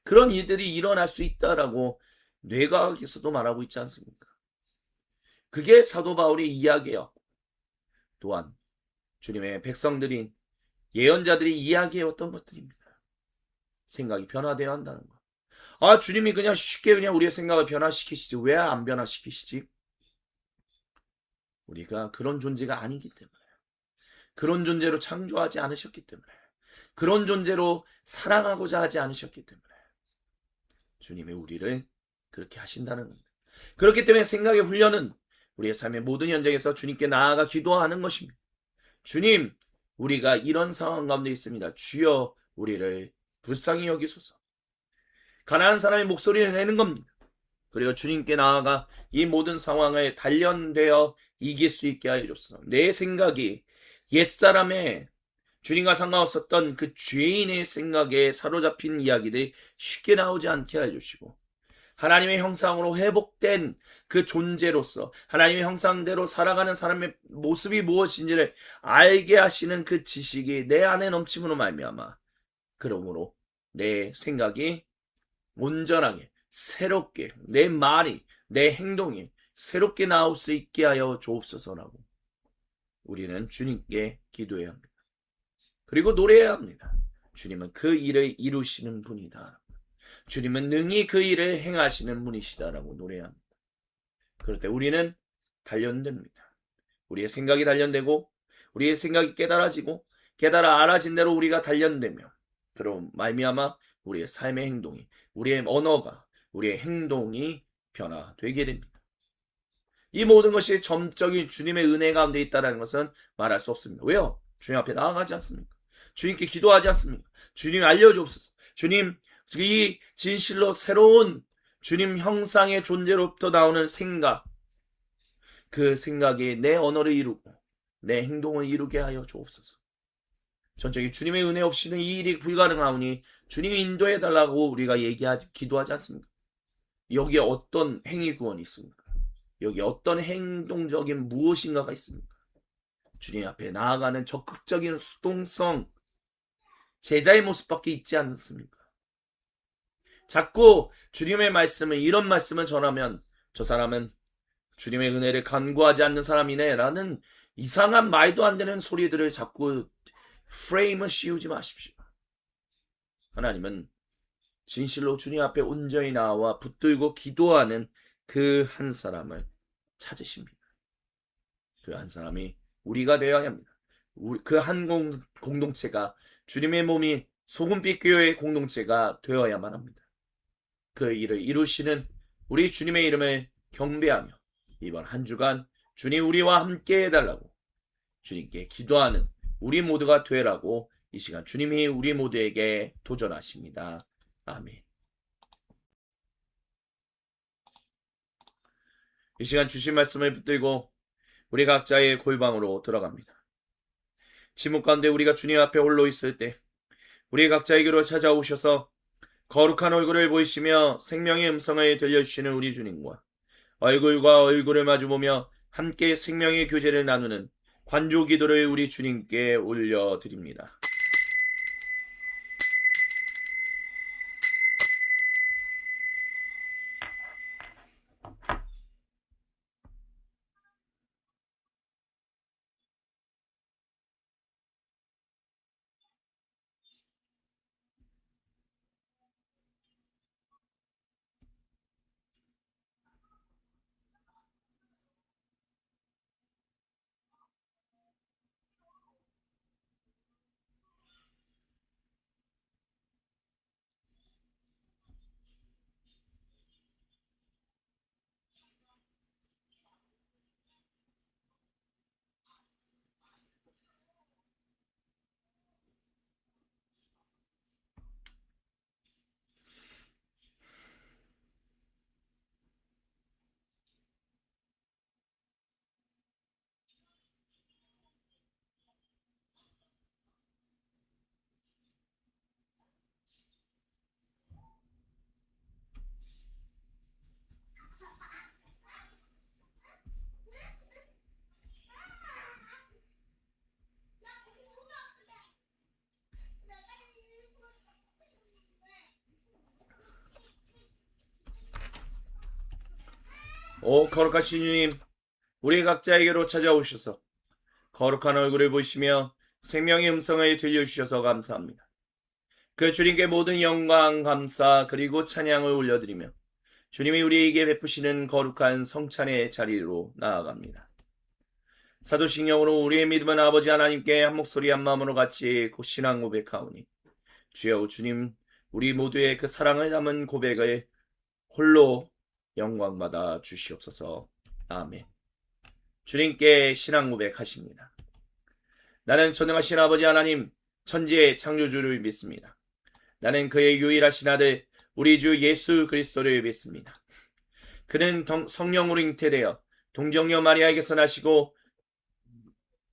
그런 일들이 일어날 수 있다라고 뇌과학에서도 말하고 있지 않습니까? 그게 사도 바울이 이야기해요. 또한 주님의 백성들인 예언자들이 이야기해왔던 것들입니다. 생각이 변화되어야 한다는 거. 주님이 그냥 쉽게 그냥 우리의 생각을 변화시키시지 왜 안 변화시키시지? 우리가 그런 존재가 아니기 때문에, 그런 존재로 창조하지 않으셨기 때문에, 그런 존재로 사랑하고자 하지 않으셨기 때문에 주님이 우리를 그렇게 하신다는 겁니다. 그렇기 때문에 생각의 훈련은 우리의 삶의 모든 현장에서 주님께 나아가 기도하는 것입니다. 주님, 우리가 이런 상황 가운데 있습니다. 주여 우리를 불쌍히 여기소서. 가난한 사람의 목소리를 내는 겁니다. 그리고 주님께 나아가 이 모든 상황을 단련되어 이길 수 있게 하여 주소서. 내 생각이 옛사람의 주님과 상관없었던 그 죄인의 생각에 사로잡힌 이야기들이 쉽게 나오지 않게 하여 주시고 하나님의 형상으로 회복된 그 존재로서 하나님의 형상대로 살아가는 사람의 모습이 무엇인지를 알게 하시는 그 지식이 내 안에 넘침으로 말미암아 그러므로 내 생각이 온전하게 새롭게 내 말이 내 행동이 새롭게 나올 수 있게 하여 주옵소서라고 우리는 주님께 기도해야 합니다. 그리고 노래해야 합니다. 주님은 그 일을 이루시는 분이다. 주님은 능히 그 일을 행하시는 분이시다라고 노래해야 합니다. 그럴 때 우리는 단련됩니다. 우리의 생각이 단련되고 우리의 생각이 깨달아지고 깨달아 알아진 대로 우리가 단련되며 그럼 말미암아 우리의 삶의 행동이 우리의 언어가 우리의 행동이 변화되게 됩니다. 이 모든 것이 점적인 주님의 은혜 가운데 있다는 것은 말할 수 없습니다. 왜요? 주님 앞에 나아가지 않습니까? 주님께 기도하지 않습니까? 주님 알려주옵소서. 주님 이 진실로 새로운 주님 형상의 존재로부터 나오는 생각 그 생각이 내 언어를 이루고 내 행동을 이루게 하여 주옵소서. 전적인 주님의 은혜 없이는 이 일이 불가능하오니 주님이 인도해달라고 우리가 기도하지 않습니까? 여기에 어떤 행위 구원이 있습니까? 여기에 어떤 행동적인 무엇인가가 있습니까? 주님 앞에 나아가는 적극적인 수동성 제자의 모습밖에 있지 않습니까? 자꾸 주님의 말씀을 이런 말씀을 전하면 저 사람은 주님의 은혜를 간구하지 않는 사람이네 라는 이상한 말도 안 되는 소리들을 자꾸 프레임을 씌우지 마십시오. 하나님은 진실로 주님 앞에 온전히 나와 붙들고 기도하는 그 한 사람을 찾으십니다. 그 한 사람이 우리가 되어야 합니다. 그 한 공동체가 주님의 몸이 소금빛 교회의 공동체가 되어야만 합니다. 그 일을 이루시는 우리 주님의 이름을 경배하며 이번 한 주간 주님 우리와 함께 해달라고 주님께 기도하는 우리 모두가 되라고 이 시간 주님이 우리 모두에게 도전하십니다. 아멘. 이 시간 주신 말씀을 붙들고 우리 각자의 골방으로 들어갑니다. 침묵 가운데 우리가 주님 앞에 홀로 있을 때 우리 각자에게로 찾아오셔서 거룩한 얼굴을 보이시며 생명의 음성을 들려주시는 우리 주님과 얼굴과 얼굴을 마주보며 함께 생명의 교제를 나누는 관조 기도를 우리 주님께 올려드립니다. 오 거룩하신 주님, 우리 각자에게로 찾아오셔서 거룩한 얼굴을 보시며 생명의 음성을 들려주셔서 감사합니다. 그 주님께 모든 영광, 감사 그리고 찬양을 올려드리며 주님이 우리에게 베푸시는 거룩한 성찬의 자리로 나아갑니다. 사도신경으로 우리의 믿음은 아버지 하나님께 한 목소리 한 마음으로 같이 신앙 고백하오니 주여 주님 우리 모두의 그 사랑을 담은 고백을 홀로 영광받아 주시옵소서. 아멘. 주님께 신앙 고백하십니다. 나는 전능하신 아버지 하나님 천지의 창조주를 믿습니다. 나는 그의 유일하신 아들 우리 주 예수 그리스도를 믿습니다. 그는 성령으로 잉태되어 동정녀 마리아에게서 나시고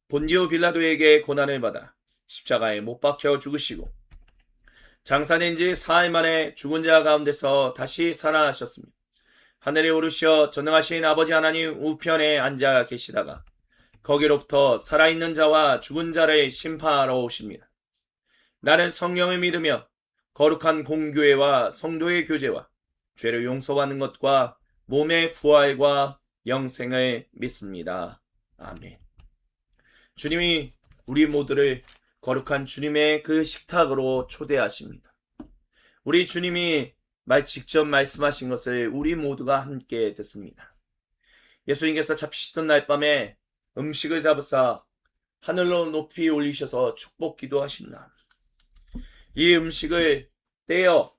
본디오 빌라도에게 고난을 받아 십자가에 못 박혀 죽으시고 장사된 지 사흘 만에 죽은 자 가운데서 다시 살아나셨습니다. 하늘에 오르시어 전능하신 아버지 하나님 우편에 앉아 계시다가 거기로부터 살아있는 자와 죽은 자를 심판하러 오십니다. 나는 성령을 믿으며 거룩한 공교회와 성도의 교제와 죄를 용서받는 것과 몸의 부활과 영생을 믿습니다. 아멘. 주님이 우리 모두를 거룩한 주님의 그 식탁으로 초대하십니다. 우리 주님이 직접 말씀하신 것을 우리 모두가 함께 듣습니다. 예수님께서 잡히시던 날 밤에 음식을 잡으사 하늘로 높이 올리셔서 축복 기도하신다. 이 음식을 떼어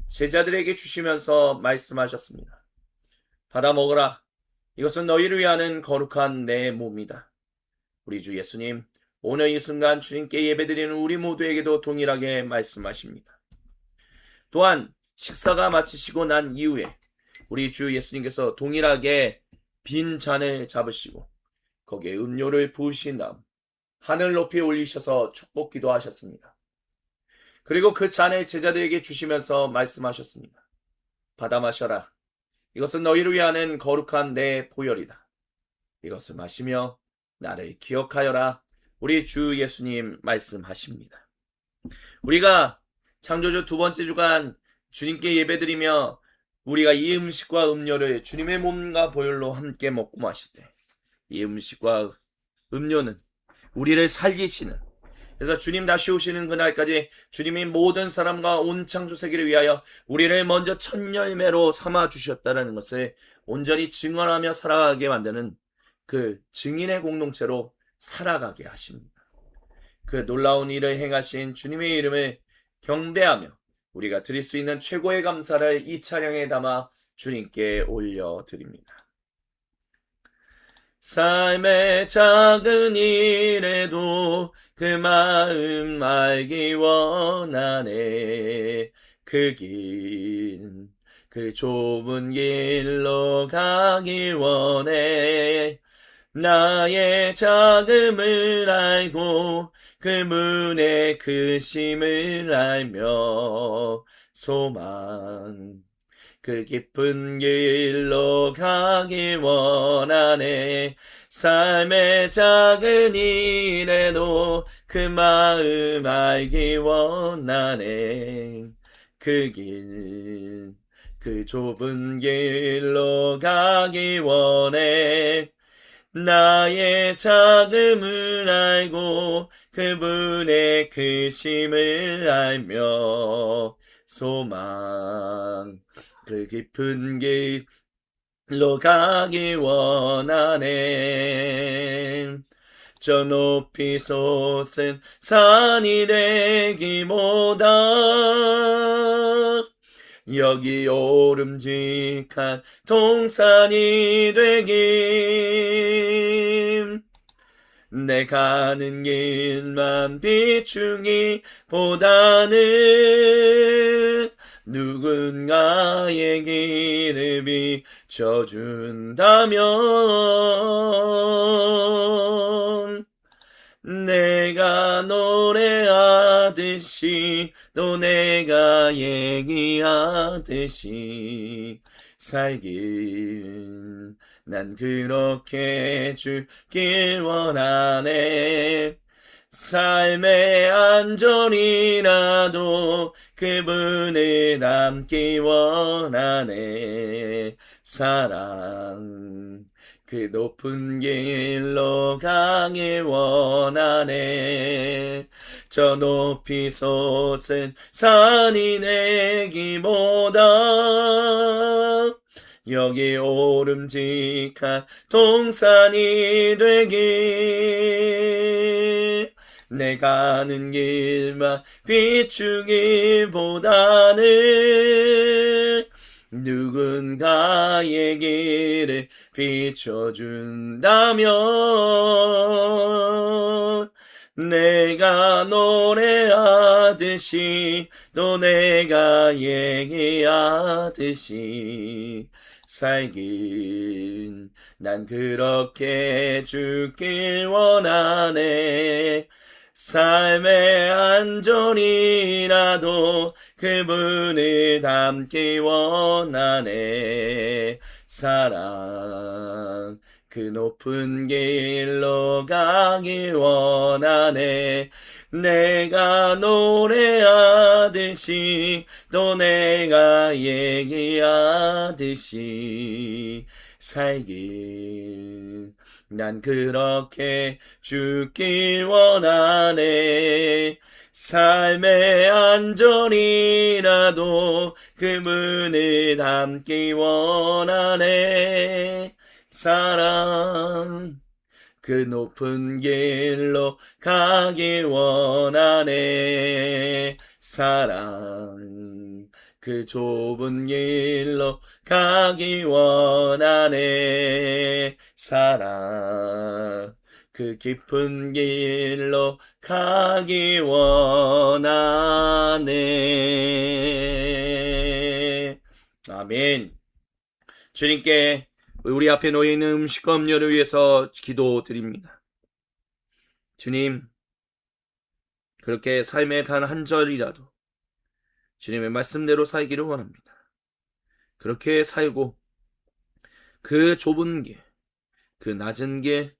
제자들에게 주시면서 말씀하셨습니다. 받아 먹으라. 이것은 너희를 위하는 거룩한 내 몸이다. 우리 주 예수님, 오늘 이 순간 주님께 예배드리는 우리 모두에게도 동일하게 말씀하십니다. 또한 식사가 마치시고 난 이후에 우리 주 예수님께서 동일하게 빈 잔을 잡으시고 거기에 음료를 부으신 다음 하늘 높이 올리셔서 축복 기도하셨습니다. 그리고 그 잔을 제자들에게 주시면서 말씀하셨습니다. 받아 마셔라. 이것은 너희를 위하는 거룩한 내 보혈이다. 이것을 마시며 나를 기억하여라. 우리 주 예수님 말씀하십니다. 우리가 창조주 두 번째 주간 주님께 예배드리며 우리가 이 음식과 음료를 주님의 몸과 보혈로 함께 먹고 마실 때 이 음식과 음료는 우리를 살리시는, 그래서 주님 다시 오시는 그날까지 주님이 모든 사람과 온 창조 세계를 위하여 우리를 먼저 첫 열매로 삼아 주셨다는 것을 온전히 증언하며 살아가게 만드는 그 증인의 공동체로 살아가게 하십니다. 그 놀라운 일을 행하신 주님의 이름을 경배하며 우리가 드릴 수 있는 최고의 감사를 이 찬양에 담아 주님께 올려드립니다. 삶의 작은 일에도 그 마음 알기 원하네. 그 길, 그 좁은 길로 가기 원해. 나의 작음을 알고 그분의 크심을 알며 소망 그 깊은 길로 가기 원하네. 삶의 작은 일에도 그 마음 알기 원하네. 그 길, 그 좁은 길로 가기 원해. 나의 작음을 알고 그분의 크심을 알며 소망 그 깊은 길로 가기 원하네. 저 높이 솟은 산이 되기보다 여기 오름직한 동산이 되길. 내 가는 길만 비추기보다는 누군가의 길을 비춰준다면 내가 노래하듯이 또 내가 얘기하듯이 살길 난 그렇게 주길 원하네. 삶의 안전이라도 그분을 닮기 원하네. 사랑 그 높은 길로 가길 원하네. 저 높이 솟은 산이 되기보다 여기 오름직한 동산이 되길. 내 가는 길만 비추기보다는 누군가의 길을 비춰준다면 내가 노래하듯이 또 내가 얘기하듯이 살길 난 그렇게 죽길 원하네. 삶의 안전이라도 그분을 닮기 원하네. 사랑 그 높은 길로 가길 원하네. 내가 노래하듯이 또 내가 얘기하듯이 살길 난 그렇게 죽길 원하네. 삶의 안전이라도 그분을 닮기 원하네. 사랑 그 높은 길로 가길 원하네. 사랑 그 좁은 길로 가길 원하네. 사랑 그 깊은 길로 가길 원하네. 아멘. 주님께 우리 앞에 놓여 있는 음식과 음료를 위해서 기도드립니다. 주님, 그렇게 삶의 단 한 절이라도 주님의 말씀대로 살기를 원합니다. 그렇게 살고 그 좁은 길, 그 낮은 길,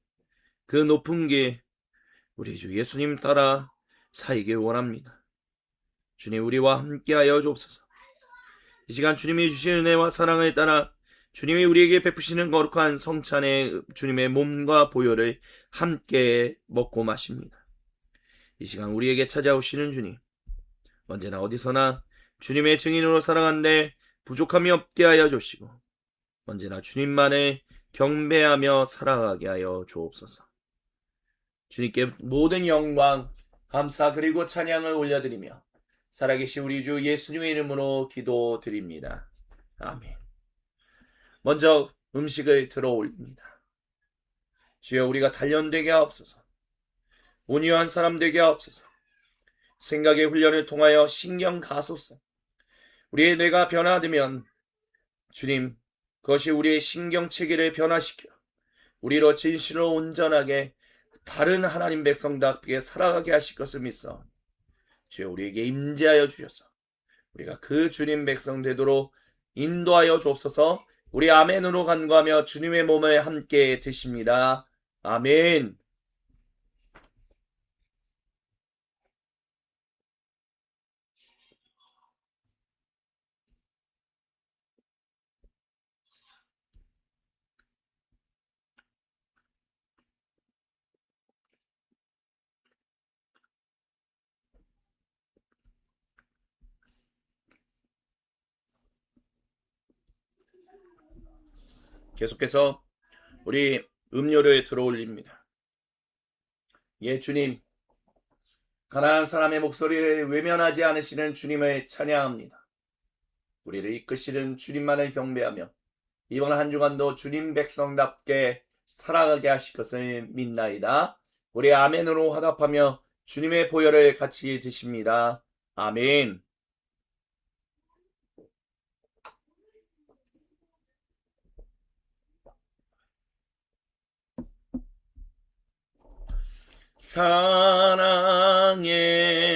그 높은 길 우리 주 예수님 따라 살길 원합니다. 주님 우리와 함께하여 주옵소서. 이 시간 주님이 주신 은혜와 사랑을 따라 주님이 우리에게 베푸시는 거룩한 성찬의 주님의 몸과 보혈을 함께 먹고 마십니다. 이 시간 우리에게 찾아오시는 주님, 언제나 어디서나 주님의 증인으로 살아간데 부족함이 없게 하여 주시고 언제나 주님만을 경배하며 살아가게 하여 주옵소서. 주님께 모든 영광, 감사 그리고 찬양을 올려드리며 살아계신 우리 주 예수님의 이름으로 기도드립니다. 아멘. 먼저 음식을 들어 올립니다. 주여, 우리가 단련되게 하옵소서. 온유한 사람 되게 하옵소서. 생각의 훈련을 통하여 신경 가소서. 우리의 뇌가 변화되면 주님, 그것이 우리의 신경체계를 변화시켜 우리로 진실로 온전하게 바른 하나님 백성답게 살아가게 하실 것을 믿사오니 주여, 우리에게 임재하여 주셔서 우리가 그 주님 백성 되도록 인도하여 주옵소서. 우리 아멘으로 간구하며 주님의 몸을 함께 드십니다. 아멘. 계속해서 우리 음료를 들어 올립니다. 예, 주님, 가난한 사람의 목소리를 외면하지 않으시는 주님을 찬양합니다. 우리를 이끄시는 주님만을 경배하며 이번 한 주간도 주님 백성답게 살아가게 하실 것을 믿나이다. 우리 아멘으로 화답하며 주님의 보혈을 같이 드십니다. 아멘. 사랑의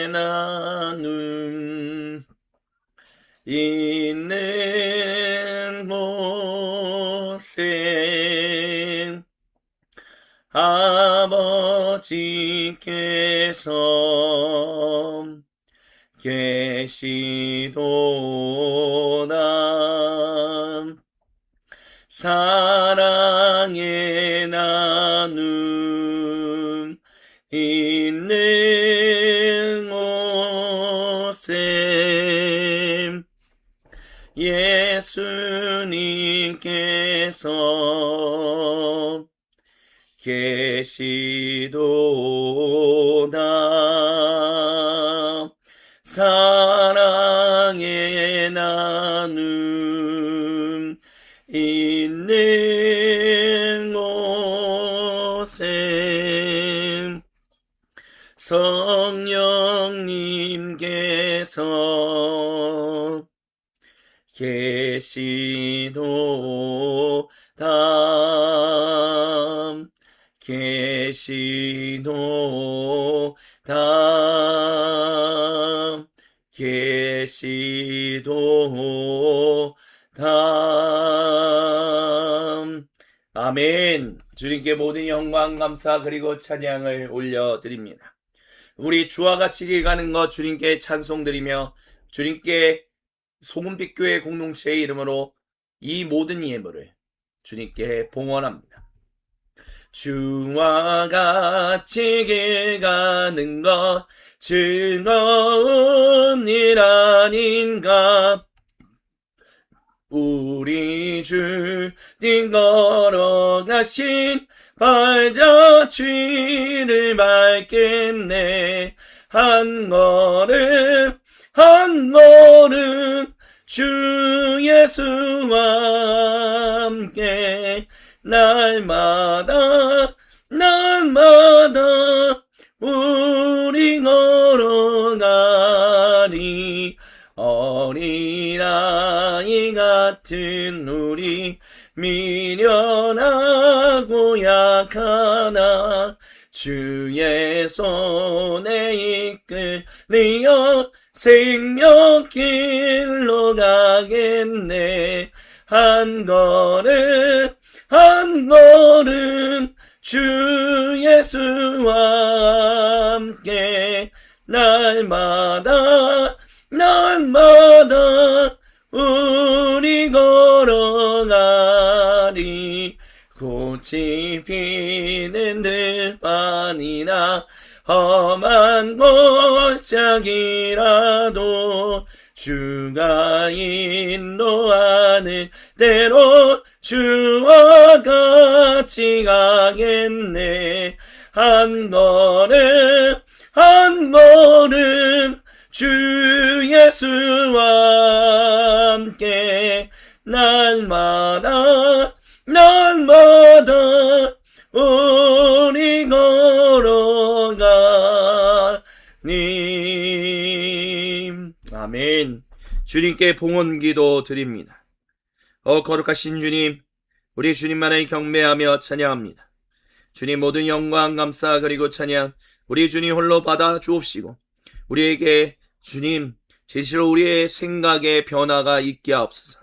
나눔 있는 곳에 아버지께서 계시도다. 사랑의 나눔 있는 곳에 예수님께서 계시도다. 사랑의 나눔 있는 곳에 성령님께서 계시도다. 계시도다. 계시도다. 아멘. 주님께 모든 영광, 감사 그리고 찬양을 올려드립니다. 우리 주와 같이 길 가는 것 주님께 찬송드리며 주님께 소금빛 교회 공동체의 이름으로 이 모든 예물을 주님께 봉헌합니다. 주와 같이 길 가는 것 즐거운 일 아닌가. 우리 주님 걸어가신 발자취를 밟겠네. 한 걸음 한 걸음 주 예수와 함께 날마다 우리 걸어가리. 어린아이 같은 우리 미련하고 약하나 주의 손에 이끌리어 생명길로 가겠네. 한 걸음 주 예수와 함께 날마다 우리 걸어가리. 꽃이 피는 들판이나 험한 골짜기라도 주가 인도하는 대로 주와 같이 가겠네. 한 걸음 주 주 예수와 함께 날마다 우리 걸어가니. 아멘. 주님께 봉헌기도 드립니다. 거룩하신 주님, 우리 주님만을 경배하며 찬양합니다. 주님, 모든 영광, 감사, 그리고 찬양 우리 주님 홀로 받아 주옵시고, 우리에게 주님 제시로 우리의 생각의 변화가 있게 하옵소서.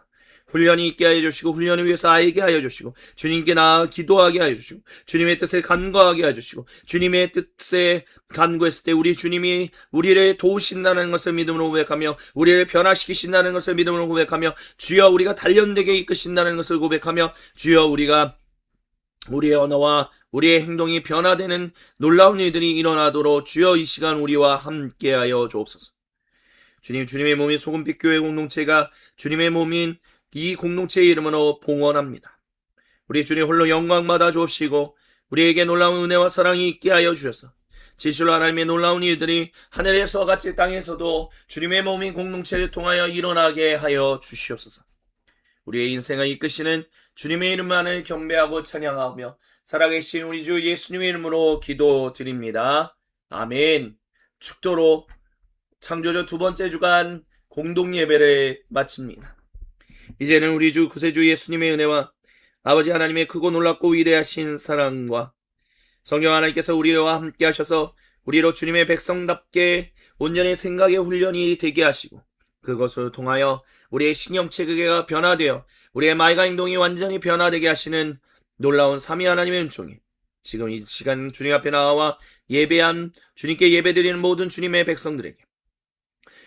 훈련이 있게 하여 주시고, 훈련을 위해서 알게 하여 주시고, 주님께 나아 기도하게 하여 주시고, 주님의 뜻에 간구하게 하여 주시고, 주님의 뜻에 간구했을 때 우리 주님이 우리를 도우신다는 것을 믿음으로 고백하며, 우리를 변화시키신다는 것을 믿음으로 고백하며, 주여 우리가 단련되게 이끄신다는 것을 고백하며, 주여 우리가 우리의 언어와 우리의 행동이 변화되는 놀라운 일들이 일어나도록 주여 이 시간 우리와 함께하여 주옵소서. 주님, 주님의 몸인 소금빛 교회 공동체가 주님의 몸인 이 공동체의 이름으로 봉헌합니다. 우리 주님 홀로 영광 받아 주옵시고, 우리에게 놀라운 은혜와 사랑이 있게 하여 주셔서 진실로 하나님의 놀라운 일들이 하늘에서와 같이 땅에서도 주님의 몸인 공동체를 통하여 일어나게 하여 주시옵소서. 우리의 인생을 이끄시는 주님의 이름만을 경배하고 찬양하며 살아계신 우리 주 예수님의 이름으로 기도드립니다. 아멘. 축도로 창조주 두 번째 주간 공동예배를 마칩니다. 이제는 우리 주 구세주 예수님의 은혜와 아버지 하나님의 크고 놀랍고 위대하신 사랑과 성령 하나님께서 우리와 함께 하셔서 우리로 주님의 백성답게 온전히 생각의 훈련이 되게 하시고, 그것을 통하여 우리의 신경체계가 변화되어 우리의 말과 행동이 완전히 변화되게 하시는 놀라운 삼위 하나님의 은총이 지금 이 시간 주님 앞에 나와 예배한, 주님께 예배드리는 모든 주님의 백성들에게,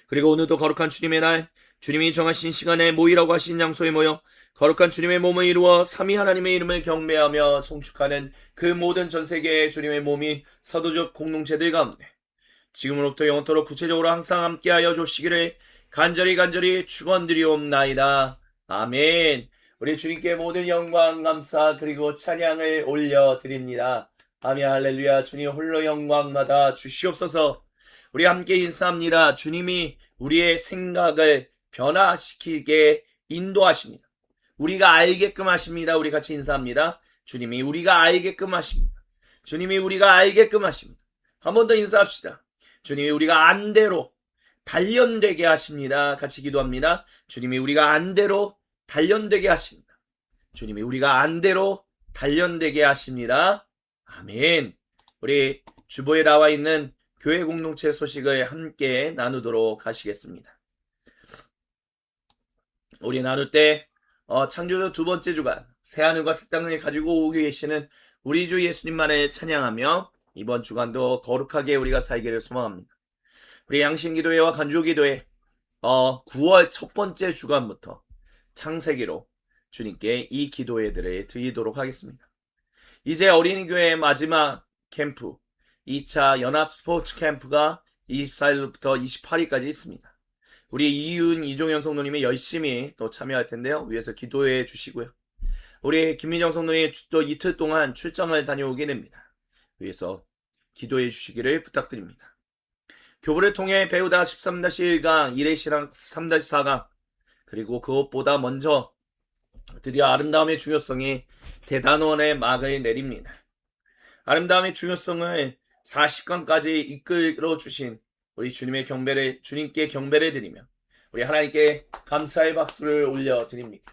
그리고 오늘도 거룩한 주님의 날, 주님이 정하신 시간에 모이라고 하신 장소에 모여 거룩한 주님의 몸을 이루어 삼위 하나님의 이름을 경배하며 송축하는 그 모든 전세계의 주님의 몸이 서도적 공동체들 가운데 지금으로부터 영원토록 구체적으로 항상 함께하여 주시기를 간절히 축원드리옵나이다. 아멘. 우리 주님께 모든 영광, 감사, 그리고 찬양을 올려드립니다. 아멘. 할렐루야. 주님 홀로 영광마다 주시옵소서. 우리 함께 인사합니다. 주님이 우리의 생각을 변화시키게 인도하십니다. 우리가 알게끔 하십니다. 우리 같이 인사합니다. 주님이 우리가 알게끔 하십니다. 주님이 우리가 알게끔 하십니다. 한 번 더 인사합시다. 주님이 우리가 안대로 단련되게 하십니다. 같이 기도합니다. 주님이 우리가 안대로 단련되게 하십니다. 주님이 우리가 안대로 단련되게 하십니다. 아멘. 우리 주보에 나와 있는 교회 공동체 소식을 함께 나누도록 하시겠습니다. 우리 나눌 때 창조주 두 번째 주간 새하늘과 새 땅을 가지고 오고 계시는 우리 주 예수님만을 찬양하며 이번 주간도 거룩하게 우리가 살기를 소망합니다. 우리 양심기도회와 간주기도회 9월 첫 번째 주간부터 창세기로 주님께 이 기도회들을 드리도록 하겠습니다. 이제 어린이교회 마지막 캠프 2차 연합 스포츠 캠프가 24일부터 28일까지 있습니다. 우리 이윤, 이종현 성도님이 열심히 또 참여할 텐데요. 위에서 기도해 주시고요. 우리 김민정 성도님이 또 이틀 동안 출장을 다녀오게 됩니다. 위에서 기도해 주시기를 부탁드립니다. 교부를 통해 배우다 13-1강, 이레시랑 3-4강, 그리고 그것보다 먼저 드디어 아름다움의 중요성이 대단원의 막을 내립니다. 아름다움의 중요성을 40강까지 이끌어 주신 우리 주님께 경배를 드리며 우리 하나님께 감사의 박수를 올려드립니다.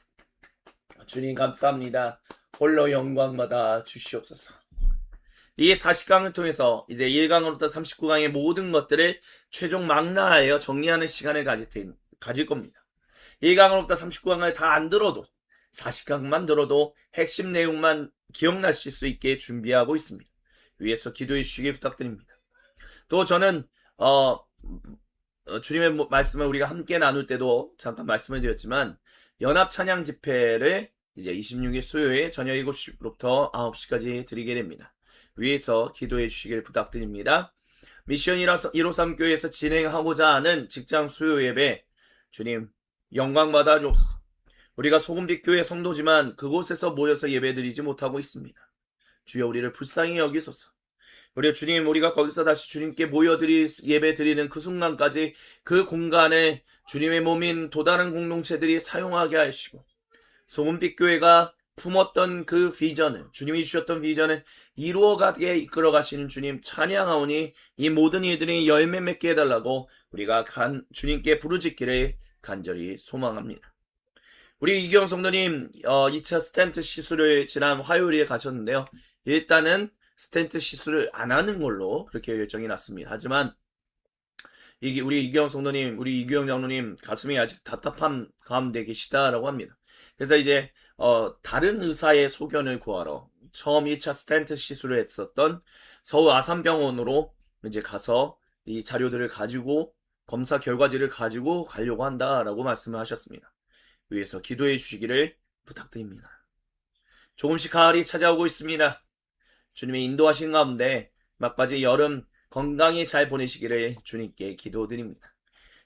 주님 감사합니다. 홀로 영광마다 주시옵소서. 이 40강을 통해서 이제 1강으로부터 39강의 모든 것들을 최종 망라하여 정리하는 시간을 가질 겁니다. 1강으로부터 39강을 다 안 들어도 40강만 들어도 핵심 내용만 기억나실 수 있게 준비하고 있습니다. 위에서 기도해 주시기 부탁드립니다. 또 저는 주님의 말씀을 우리가 함께 나눌 때도 잠깐 말씀을 드렸지만 연합 찬양 집회를 이제 26일 수요일 저녁 7시부터 9시까지 드리게 됩니다. 위에서 기도해 주시길 부탁드립니다. 미션 153 교회에서 진행하고자 하는 직장 수요 예배 주님 영광 받아 주옵소서. 우리가 소금빛 교회 성도지만 그곳에서 모여서 예배드리지 못하고 있습니다. 주여 우리를 불쌍히 여기소서. 우리 주님, 우리가 거기서 다시 주님께 예배 드리는 그 순간까지 그 공간에 주님의 몸인 또 다른 공동체들이 사용하게 하시고, 소문빛 교회가 품었던 그 비전을, 주님이 주셨던 비전을 이루어가게 이끌어 가시는 주님 찬양하오니 이 모든 이들이 열매 맺게 해달라고 우리가 주님께 부르짖기를 간절히 소망합니다. 우리 이경 성도님 2차 스텐트 시술을 지난 화요일에 가셨는데요. 일단은 스텐트 시술을 안 하는 걸로 그렇게 결정이 났습니다. 하지만 우리 이경 성도님, 우리 이경 장로님 가슴이 아직 답답함 가운데 계시다라고 합니다. 그래서 이제 다른 의사의 소견을 구하러 처음 1차 스텐트 시술을 했었던 서울 아산병원으로 이제 가서 이 자료들을 가지고 검사 결과지를 가지고 가려고 한다라고 말씀을 하셨습니다. 위해서 기도해 주시기를 부탁드립니다. 조금씩 가을이 찾아오고 있습니다. 주님의 인도하신 가운데 막바지 여름 건강히 잘 보내시기를 주님께 기도드립니다.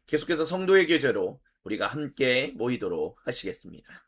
계속해서 성도의 계제로 우리가 함께 모이도록 하시겠습니다.